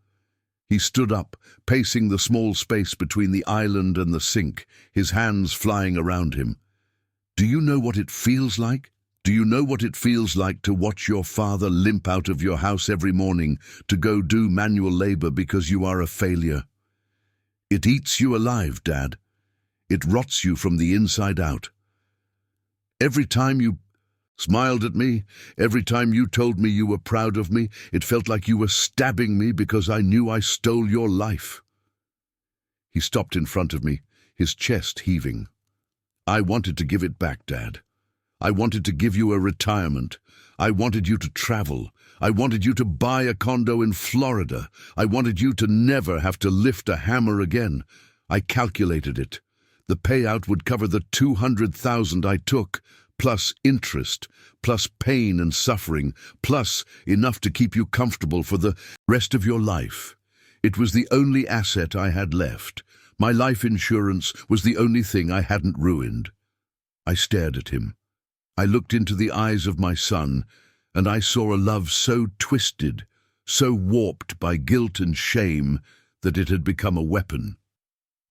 A: He stood up, pacing the small space between the island and the sink, his hands flying around him. "Do you know what it feels like? Do you know what it feels like to watch your father limp out of your house every morning to go do manual labor because you are a failure? It eats you alive, Dad. It rots you from the inside out. Every time you smiled at me, every time you told me you were proud of me, it felt like you were stabbing me because I knew I stole your life." He stopped in front of me, his chest heaving. "I wanted to give it back, Dad. I wanted to give you a retirement. I wanted you to travel. I wanted you to buy a condo in Florida. I wanted you to never have to lift a hammer again. I calculated it. The payout would cover the 200,000 I took, plus interest, plus pain and suffering, plus enough to keep you comfortable for the rest of your life. It was the only asset I had left. My life insurance was the only thing I hadn't ruined." I stared at him. I looked into the eyes of my son, and I saw a love so twisted, so warped by guilt and shame that it had become a weapon.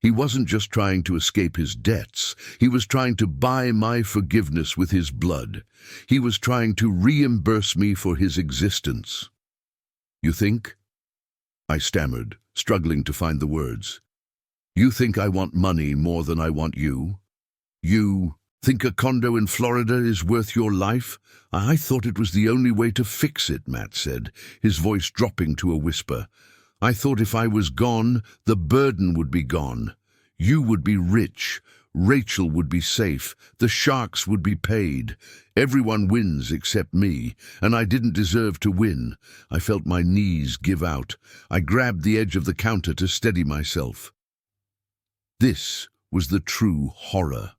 A: He wasn't just trying to escape his debts. He was trying to buy my forgiveness with his blood. He was trying to reimburse me for his existence. "You think?" I stammered, struggling to find the words. "You think I want money more than I want you? You think a condo in Florida is worth your life? I thought it was the only way to fix it," Matt said, his voice dropping to a whisper. "I thought if I was gone, the burden would be gone. You would be rich. Rachel would be safe. The Sharks would be paid. Everyone wins except me, and I didn't deserve to win." I felt my knees give out. I grabbed the edge of the counter to steady myself. This was the true horror.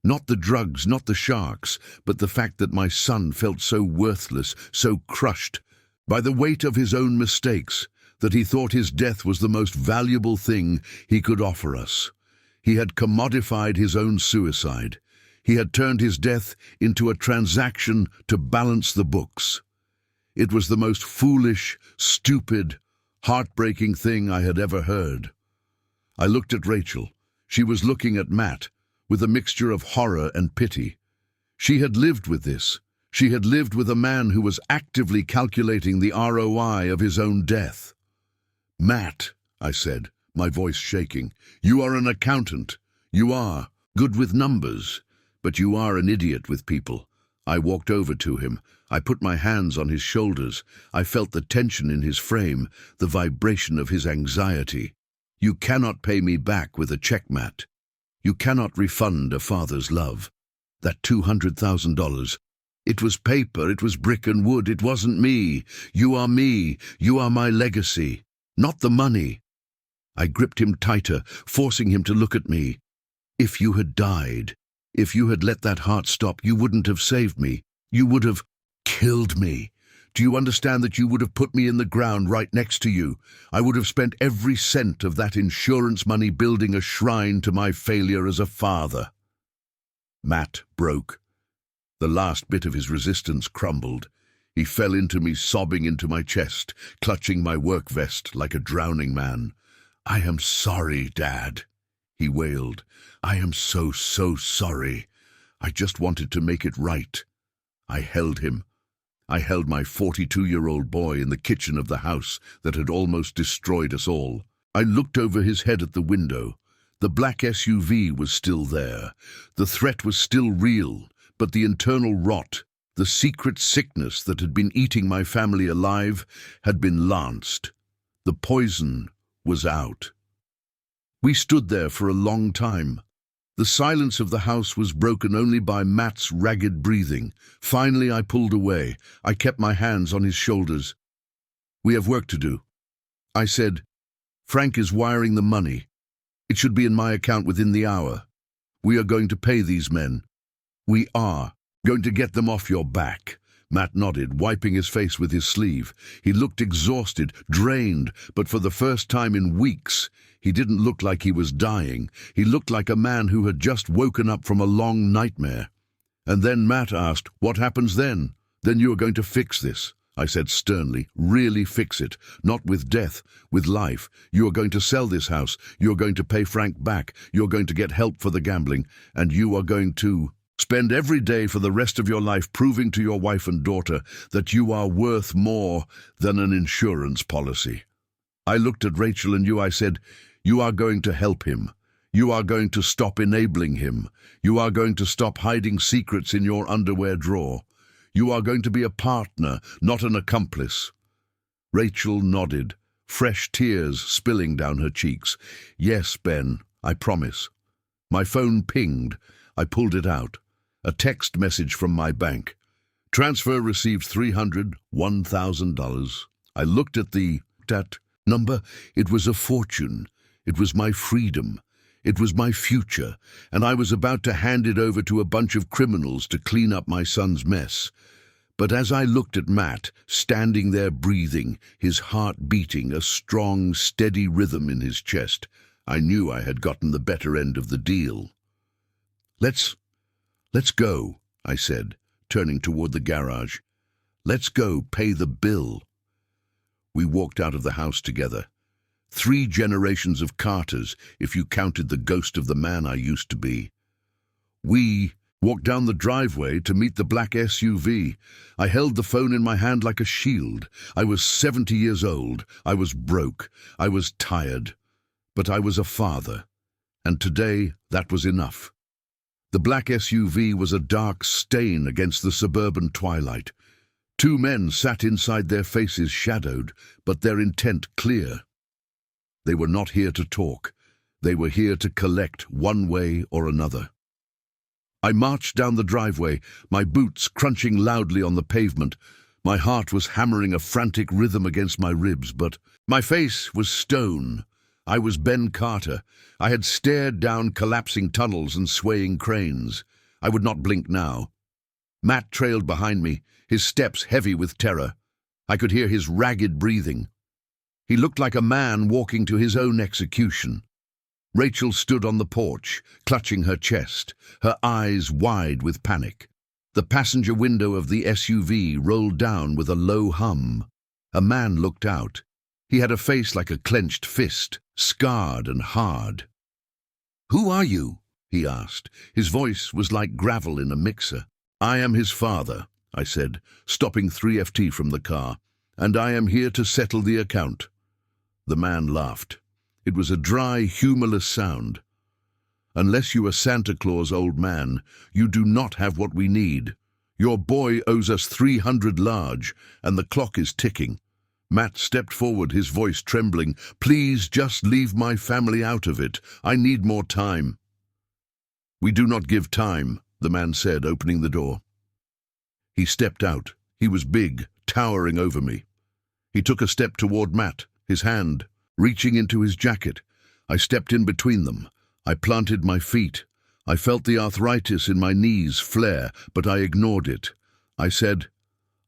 A: Not the drugs, not the Sharks, but the fact that my son felt so worthless, so crushed by the weight of his own mistakes, that he thought his death was the most valuable thing he could offer us. He had commodified his own suicide. He had turned his death into a transaction to balance the books. It was the most foolish, stupid, heartbreaking thing I had ever heard. I looked at Rachel. She was looking at Matt with a mixture of horror and pity. She had lived with this. She had lived with a man who was actively calculating the ROI of his own death. Matt, I said, my voice shaking, you are an accountant. You are good with numbers, but you are an idiot with people. I walked over to him. I put my hands on his shoulders. I felt the tension in his frame, the vibration of his anxiety. You cannot pay me back with a check, Matt. You cannot refund a father's love. That $200,000. It was paper, it was brick and wood, it wasn't me. You are me. You are my legacy, not the money. I gripped him tighter, forcing him to look at me. If you had died, if you had let that heart stop, you wouldn't have saved me. You would have killed me. Do you understand that you would have put me in the ground right next to you? I would have spent every cent of that insurance money building a shrine to my failure as a father. Matt broke. The last bit of his resistance crumbled. He fell into me, sobbing into my chest, clutching my work vest like a drowning man. I am sorry, Dad, he wailed. I am so sorry. I just wanted to make it right. I held him. I held my 42-year-old boy in the kitchen of the house that had almost destroyed us all. I looked over his head at the window. The black SUV was still there. The threat was still real, but the internal rot, the secret sickness that had been eating my family alive, had been lanced. The poison was out. We stood there for a long time. The silence of the house was broken only by Matt's ragged breathing. Finally, I pulled away. I kept my hands on his shoulders. We have work to do. I said, Frank is wiring the money. It should be in my account within the hour. We are going to pay these men. We are going to get them off your back. Matt nodded, wiping his face with his sleeve. He looked exhausted, drained, but for the first time in weeks, he didn't look like he was dying. He looked like a man who had just woken up from a long nightmare. And then Matt asked, what happens then? Then you are going to fix this, I said sternly. Really fix it. Not with death, with life. You are going to sell this house. You are going to pay Frank back. You are going to get help for the gambling. And you are going to spend every day for the rest of your life proving to your wife and daughter that you are worth more than an insurance policy. I looked at Rachel and I said, you are going to help him. You are going to stop enabling him. You are going to stop hiding secrets in your underwear drawer. You are going to be a partner, not an accomplice. Rachel nodded, fresh tears spilling down her cheeks. Yes, Ben, I promise. My phone pinged. I pulled it out. A text message from my bank. Transfer received $301,000. I looked at that number. It was a fortune. It was my freedom. It was my future, and I was about to hand it over to a bunch of criminals to clean up my son's mess. But as I looked at Matt, standing there breathing, his heart beating, a strong, steady rhythm in his chest, I knew I had gotten the better end of the deal. Let's go, I said, turning toward the garage. Let's go pay the bill. We walked out of the house together. 3 generations of Carters, if you counted the ghost of the man I used to be. We walked down the driveway to meet the black SUV. I held the phone in my hand like a shield. I was 70 years old. I was broke. I was tired. But I was a father. And today, that was enough. The black SUV was a dark stain against the suburban twilight. 2 men sat inside, their faces shadowed, but their intent clear. They were not here to talk. They were here to collect one way or another. I marched down the driveway, my boots crunching loudly on the pavement. My heart was hammering a frantic rhythm against my ribs, but my face was stone. I was Ben Carter. I had stared down collapsing tunnels and swaying cranes. I would not blink now. Matt trailed behind me, his steps heavy with terror. I could hear his ragged breathing. He looked like a man walking to his own execution. Rachel stood on the porch, clutching her chest, her eyes wide with panic. The passenger window of the SUV rolled down with a low hum. A man looked out. He had a face like a clenched fist, scarred and hard. "Who are you?" he asked. His voice was like gravel in a mixer. "I am his father," I said, stopping 3FT from the car, "and I am here to settle the account." The man laughed. It was a dry, humorless sound. "Unless you are Santa Claus, old man, you do not have what we need. Your boy owes us 300 large, and the clock is ticking." Matt stepped forward, his voice trembling. "Please just leave my family out of it. I need more time." "We do not give time," the man said, opening the door. He stepped out. He was big, towering over me. He took a step toward Matt, his hand reaching into his jacket. I stepped in between them. I planted my feet. I felt the arthritis in my knees flare, but I ignored it. I said,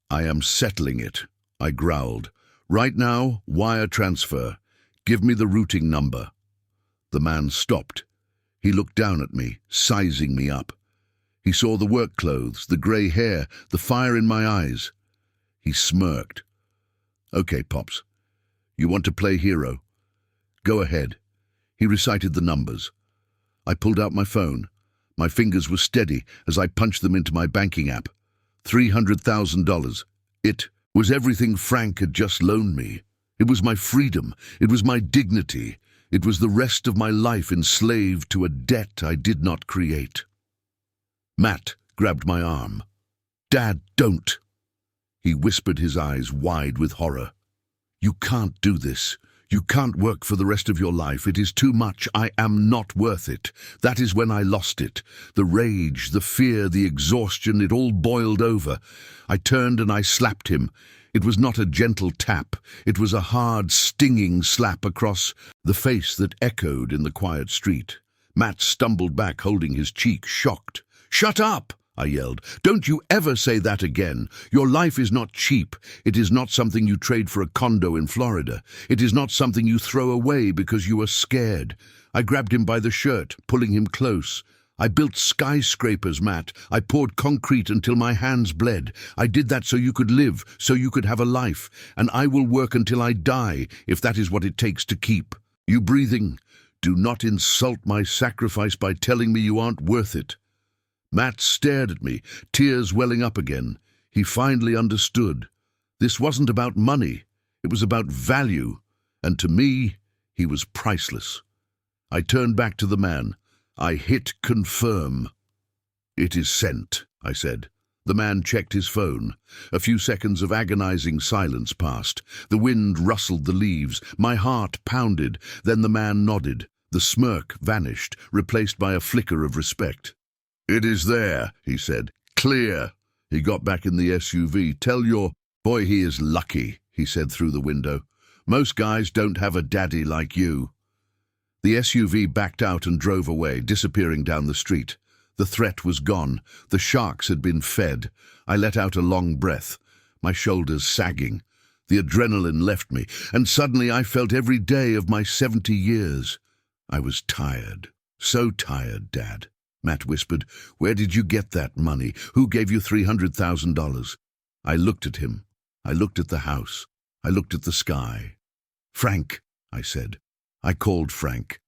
A: "I am settling it," I growled. "Right now, wire transfer. Give me the routing number." The man stopped. He looked down at me, sizing me up. He saw the work clothes, the grey hair, the fire in my eyes. He smirked. "Okay, Pops. You want to play hero? Go ahead." He recited the numbers. I pulled out my phone. My fingers were steady as I punched them into my banking app. $300,000. It was everything Frank had just loaned me. It was my freedom. It was my dignity. It was the rest of my life enslaved to a debt I did not create. Matt grabbed my arm. "Dad, don't." He whispered, his eyes wide with horror. "You can't do this. You can't work for the rest of your life. It is too much. I am not worth it." That is when I lost it. The rage, the fear, the exhaustion, it all boiled over. I turned and I slapped him. It was not a gentle tap. It was a hard, stinging slap across the face that echoed in the quiet street. Matt stumbled back, holding his cheek, shocked. "Shut up!" I yelled. "Don't you ever say that again. Your life is not cheap. It is not something you trade for a condo in Florida. It is not something you throw away because you are scared." I grabbed him by the shirt, pulling him close. "I built skyscrapers, Matt. I poured concrete until my hands bled. I did that so you could live, so you could have a life. And I will work until I die, if that is what it takes to keep you breathing. Do not insult my sacrifice by telling me you aren't worth it." Matt stared at me, tears welling up again. He finally understood. This wasn't about money. It was about value. And to me, he was priceless. I turned back to the man. I hit confirm. "It is sent," I said. The man checked his phone. A few seconds of agonizing silence passed. The wind rustled the leaves. My heart pounded. Then the man nodded. The smirk vanished, replaced by a flicker of respect. "It is there," he said. "Clear." He got back in the SUV. "Tell your boy he is lucky," he said through the window. "Most guys don't have a daddy like you." The SUV backed out and drove away, disappearing down the street. The threat was gone. The sharks had been fed. I let out a long breath, my shoulders sagging. The adrenaline left me, and suddenly I felt every day of my 70 years. I was tired. So tired, Dad. Matt whispered. "Where did you get that money? Who gave you $300,000? I looked at him. I looked at the house. I looked at the sky. "Frank," I said. I called Frank.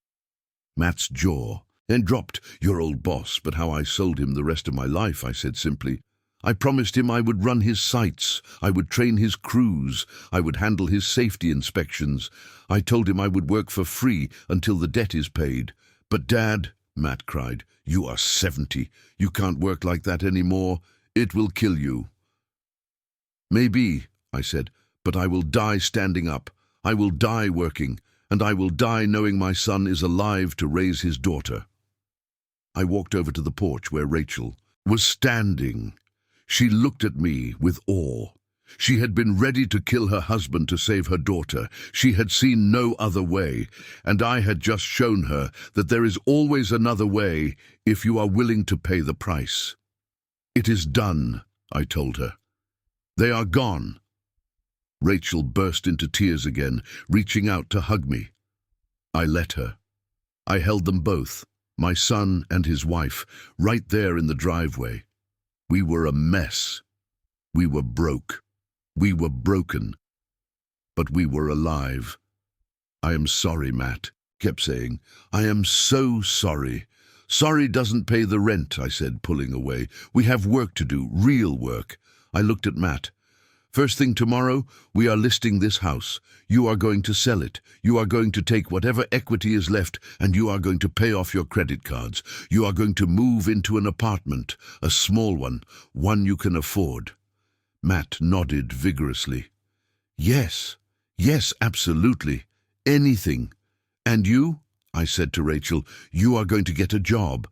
A: Matt's jaw then dropped. "Your old boss, but how I sold him the rest of my life," I said simply. "I promised him I would run his sites. I would train his crews. I would handle his safety inspections. I told him I would work for free until the debt is paid." "But Dad," Matt cried, "you are 70. You can't work like that anymore. It will kill you." "Maybe," I said, "but I will die standing up. I will die working, and I will die knowing my son is alive to raise his daughter." I walked over to the porch where Rachel was standing. She looked at me with awe. She had been ready to kill her husband to save her daughter. She had seen no other way, and I had just shown her that there is always another way if you are willing to pay the price. "It is done," I told her. "They are gone." Rachel burst into tears again, reaching out to hug me. I let her. I held them both, my son and his wife, right there in the driveway. We were a mess. We were broke. We were broken. But we were alive. "I am sorry," Matt kept saying. "I am so sorry." "Sorry doesn't pay the rent," I said, pulling away. "We have work to do, real work." I looked at Matt. First thing tomorrow, we are listing this house. You are going to sell it. You are going to take whatever equity is left and you are going to pay off your credit cards. You are going to move into an apartment, a small one you can afford. Matt nodded vigorously. Yes, absolutely. Anything. And you? I said to Rachel, you are going to get a job.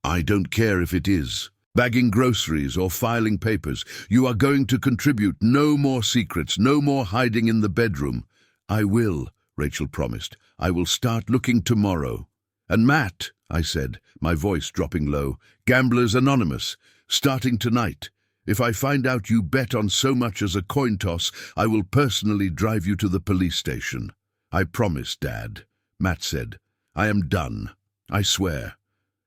A: I don't care if it is bagging groceries or filing papers. You are going to contribute. No more secrets, no more hiding in the bedroom. I will, Rachel promised. I will start looking tomorrow. And Matt, I said, my voice dropping low, Gamblers Anonymous, starting tonight. If I find out you bet on so much as a coin toss, I will personally drive you to the police station. I promise, Dad, Matt said. I am done. I swear.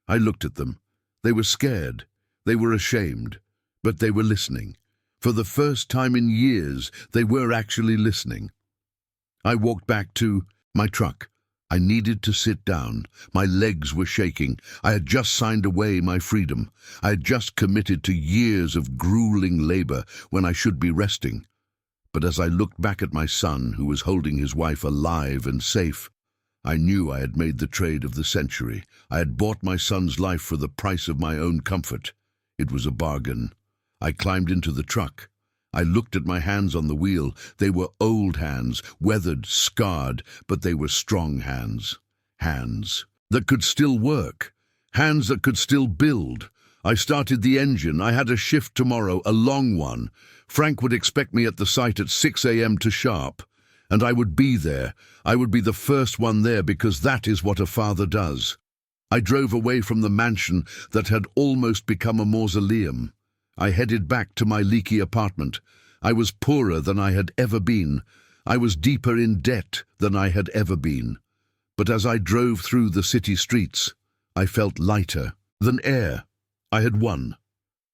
A: I looked at them. They were scared. They were ashamed. But they were listening. For the first time in years, they were actually listening. I walked back to my truck. I needed to sit down. My legs were shaking. I had just signed away my freedom. I had just committed to years of grueling labor when I should be resting. But as I looked back at my son, who was holding his wife alive and safe, I knew I had made the trade of the century. I had bought my son's life for the price of my own comfort. It was a bargain. I climbed into the truck. I looked at my hands on the wheel. They were old hands, weathered, scarred, but they were strong hands. Hands that could still work. Hands that could still build. I started the engine. I had a shift tomorrow, a long one. Frank would expect me at the site at 6 a.m. to sharp. And I would be there. I would be the first one there because that is what a father does. I drove away from the mansion that had almost become a mausoleum. I headed back to my leaky apartment. I was poorer than I had ever been. I was deeper in debt than I had ever been. But as I drove through the city streets, I felt lighter than air. I had won.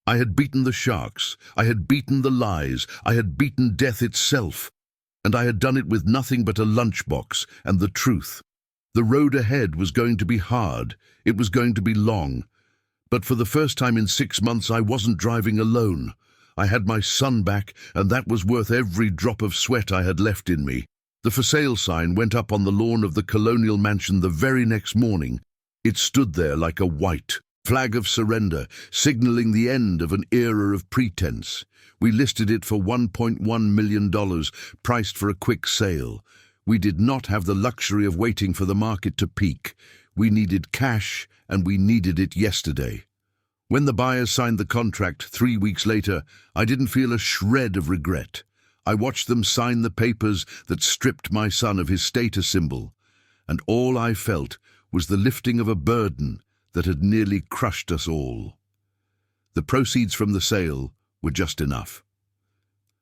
A: I had beaten the sharks. I had beaten the lies. I had beaten death itself. And I had done it with nothing but a lunchbox and the truth. The road ahead was going to be hard. It was going to be long. But for the first time in 6 months, I wasn't driving alone. I had my son back, and that was worth every drop of sweat I had left in me. The for sale sign went up on the lawn of the colonial mansion the very next morning. It stood there like a white flag of surrender, signaling the end of an era of pretense. We listed it for $1.1 million, priced for a quick sale. We did not have the luxury of waiting for the market to peak. We needed cash, and we needed it yesterday. When the buyers signed the contract 3 weeks later, I didn't feel a shred of regret. I watched them sign the papers that stripped my son of his status symbol, and all I felt was the lifting of a burden that had nearly crushed us all. The proceeds from the sale were just enough.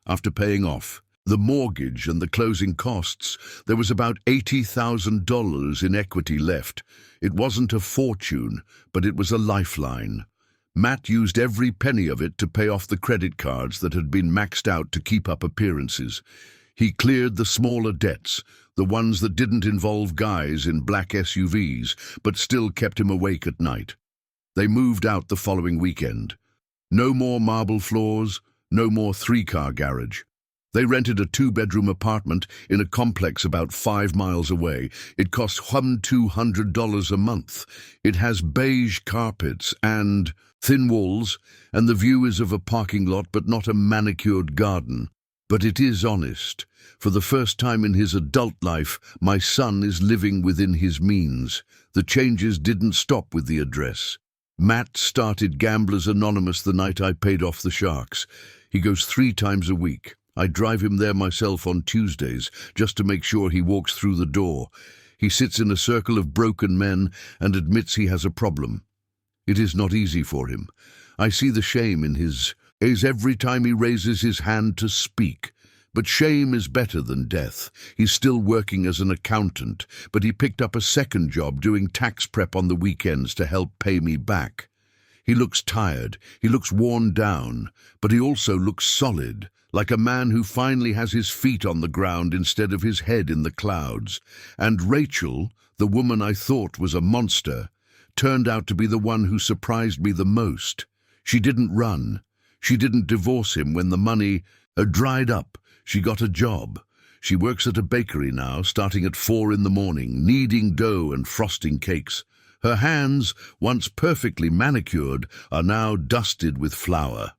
A: After paying off the mortgage and the closing costs, there was about $80,000 in equity left. It wasn't a fortune, but it was a lifeline. Matt used every penny of it to pay off the credit cards that had been maxed out to keep up appearances. He cleared the smaller debts, the ones that didn't involve guys in black SUVs, but still kept him awake at night. They moved out the following weekend. No more marble floors, no more 3-car garage. They rented a 2-bedroom apartment in a complex about 5 miles away. It costs $200 a month. It has beige carpets and thin walls, and the view is of a parking lot but not a manicured garden. But it is honest. For the first time in his adult life, my son is living within his means. The changes didn't stop with the address. Matt started Gamblers Anonymous the night I paid off the sharks. He goes 3 times a week. I drive him there myself on Tuesdays, just to make sure he walks through the door. He sits in a circle of broken men and admits he has a problem. It is not easy for him. I see the shame in his eyes every time he raises his hand to speak. But shame is better than death. He's still working as an accountant, but he picked up a second job doing tax prep on the weekends to help pay me back. He looks tired, he looks worn down, but he also looks solid, like a man who finally has his feet on the ground instead of his head in the clouds. And Rachel, the woman I thought was a monster, turned out to be the one who surprised me the most. She didn't run. She didn't divorce him when the money dried up. She got a job. She works at a bakery now, starting at 4 in the morning, kneading dough and frosting cakes. Her hands, once perfectly manicured, are now dusted with flour.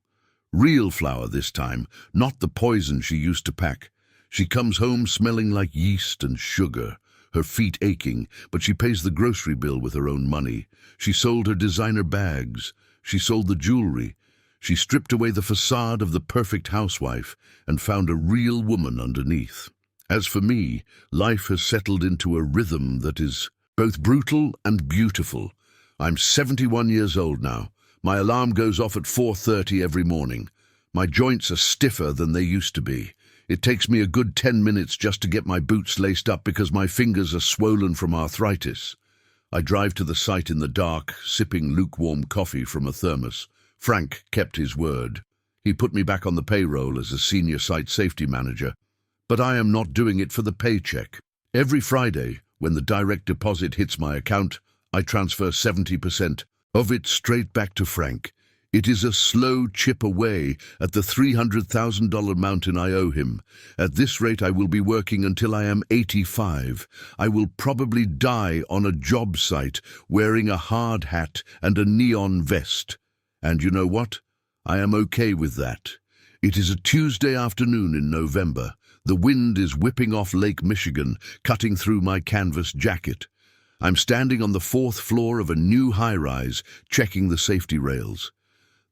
A: Real flour this time, not the poison she used to pack. She comes home smelling like yeast and sugar, her feet aching, but she pays the grocery bill with her own money. She sold her designer bags. She sold the jewelry. She stripped away the facade of the perfect housewife and found a real woman underneath. As for me, life has settled into a rhythm that is both brutal and beautiful. I'm 71 years old now. My alarm goes off at 4:30 every morning. My joints are stiffer than they used to be. It takes me a good 10 minutes just to get my boots laced up because my fingers are swollen from arthritis. I drive to the site in the dark, sipping lukewarm coffee from a thermos. Frank kept his word. He put me back on the payroll as a senior site safety manager. But I am not doing it for the paycheck. Every Friday, when the direct deposit hits my account, I transfer 70% of it straight back to Frank. It is a slow chip away at the $300,000 mountain I owe him. At this rate, I will be working until I am 85. I will probably die on a job site wearing a hard hat and a neon vest. And you know what? I am okay with that. It is a Tuesday afternoon in November. The wind is whipping off Lake Michigan, cutting through my canvas jacket. I'm standing on the 4th floor of a new high-rise, checking the safety rails.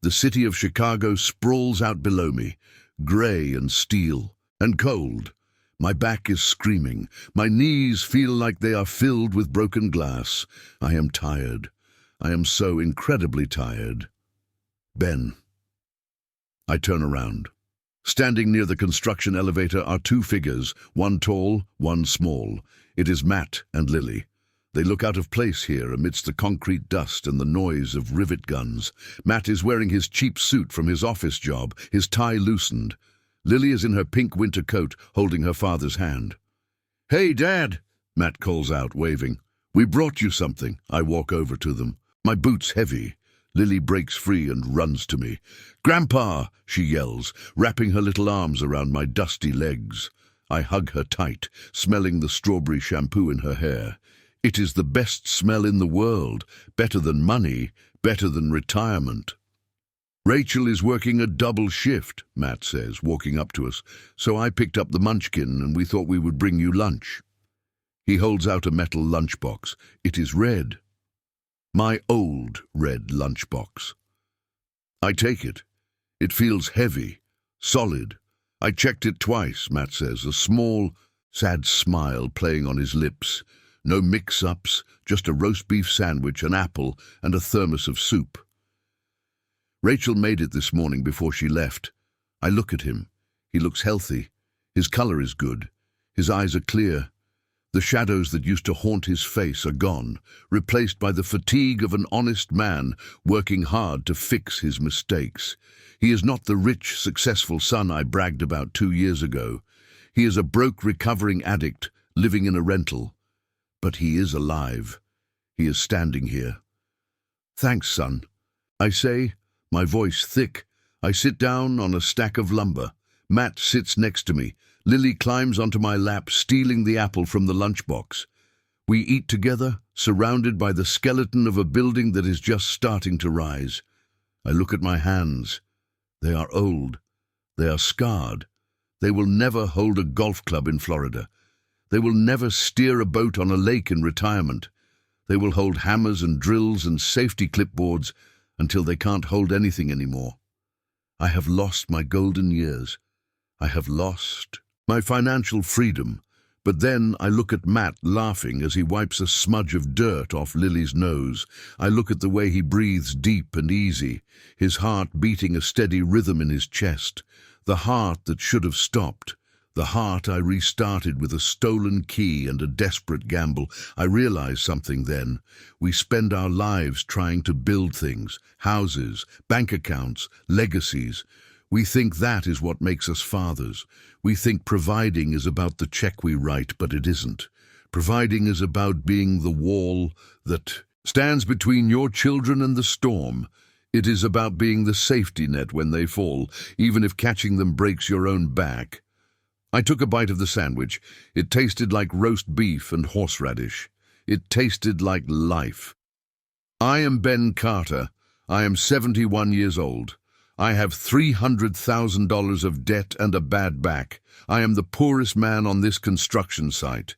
A: The city of Chicago sprawls out below me, grey and steel, and cold. My back is screaming. My knees feel like they are filled with broken glass. I am tired. I am so incredibly tired. Ben. I turn around. Standing near the construction elevator are 2 figures, one tall, one small. It is Matt and Lily. They look out of place here amidst the concrete dust and the noise of rivet guns. Matt is wearing his cheap suit from his office job, his tie loosened. Lily is in her pink winter coat, holding her father's hand. "Hey, Dad," Matt calls out, waving. "We brought you something." I walk over to them. My boot's heavy. Lily breaks free and runs to me. "Grandpa!" she yells, wrapping her little arms around my dusty legs. I hug her tight, smelling the strawberry shampoo in her hair. It is the best smell in the world, better than money, better than retirement. "Rachel is working a double shift," Matt says, walking up to us, "so I picked up the munchkin and we thought we would bring you lunch." He holds out a metal lunchbox. It is red. My old red lunchbox. I take it. It feels heavy, solid. "I checked it twice," Matt says, a small, sad smile playing on his lips. No mix-ups, just a roast beef sandwich, an apple, and a thermos of soup. Rachel made it this morning before she left. I look at him. He looks healthy. His color is good. His eyes are clear. The shadows that used to haunt his face are gone, replaced by the fatigue of an honest man working hard to fix his mistakes. He is not the rich, successful son I bragged about 2 years ago. He is a broke, recovering addict living in a rental. But he is alive. He is standing here. "Thanks, son," I say, my voice thick. I sit down on a stack of lumber. Matt sits next to me. Lily climbs onto my lap, stealing the apple from the lunchbox. We eat together, surrounded by the skeleton of a building that is just starting to rise. I look at my hands. They are old. They are scarred. They will never hold a golf club in Florida. They will never steer a boat on a lake in retirement. They will hold hammers and drills and safety clipboards until they can't hold anything anymore. I have lost my golden years. I have lost my financial freedom. But then I look at Matt laughing as he wipes a smudge of dirt off Lily's nose. I look at the way he breathes deep and easy, his heart beating a steady rhythm in his chest. The heart that should have stopped. The heart I restarted with a stolen key and a desperate gamble. I realized something then. We spend our lives trying to build things, houses, bank accounts, legacies. We think that is what makes us fathers. We think providing is about the check we write, but it isn't. Providing is about being the wall that stands between your children and the storm. It is about being the safety net when they fall, even if catching them breaks your own back. I took a bite of the sandwich. It tasted like roast beef and horseradish. It tasted like life. I am Ben Carter. I am 71 years old. I have $300,000 of debt and a bad back. I am the poorest man on this construction site.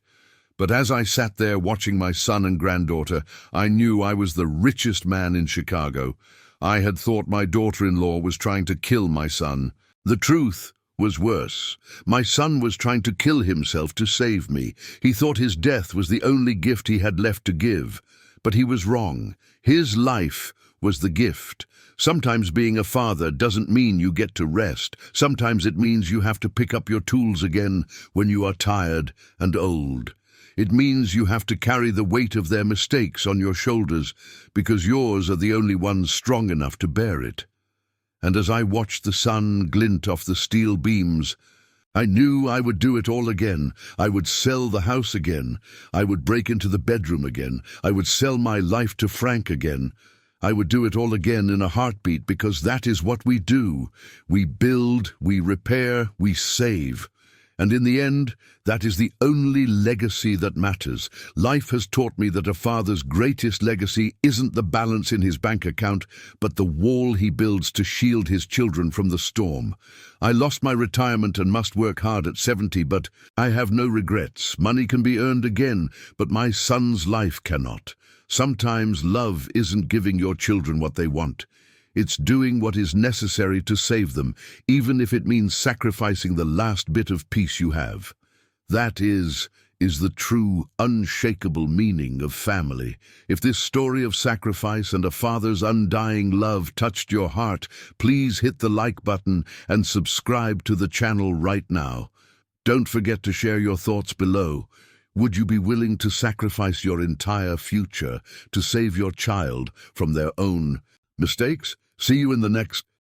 A: But as I sat there watching my son and granddaughter, I knew I was the richest man in Chicago. I had thought my daughter-in-law was trying to kill my son. The truth was worse. My son was trying to kill himself to save me. He thought his death was the only gift he had left to give. But he was wrong. His life was the gift. Sometimes being a father doesn't mean you get to rest. Sometimes it means you have to pick up your tools again when you are tired and old. It means you have to carry the weight of their mistakes on your shoulders because yours are the only ones strong enough to bear it. And as I watched the sun glint off the steel beams, I knew I would do it all again. I would sell the house again. I would break into the bedroom again. I would sell my life to Frank again. I would do it all again in a heartbeat because that is what we do. We build, we repair, we save. And in the end, that is the only legacy that matters. Life has taught me that a father's greatest legacy isn't the balance in his bank account, but the wall he builds to shield his children from the storm. I lost my retirement and must work hard at 70, but I have no regrets. Money can be earned again, but my son's life cannot. Sometimes love isn't giving your children what they want. It's doing what is necessary to save them, even if it means sacrificing the last bit of peace you have. That is the true, unshakable meaning of family. If this story of sacrifice and a father's undying love touched your heart, please hit the like button and subscribe to the channel right now. Don't forget to share your thoughts below. Would you be willing to sacrifice your entire future to save your child from their own mistakes? See you in the next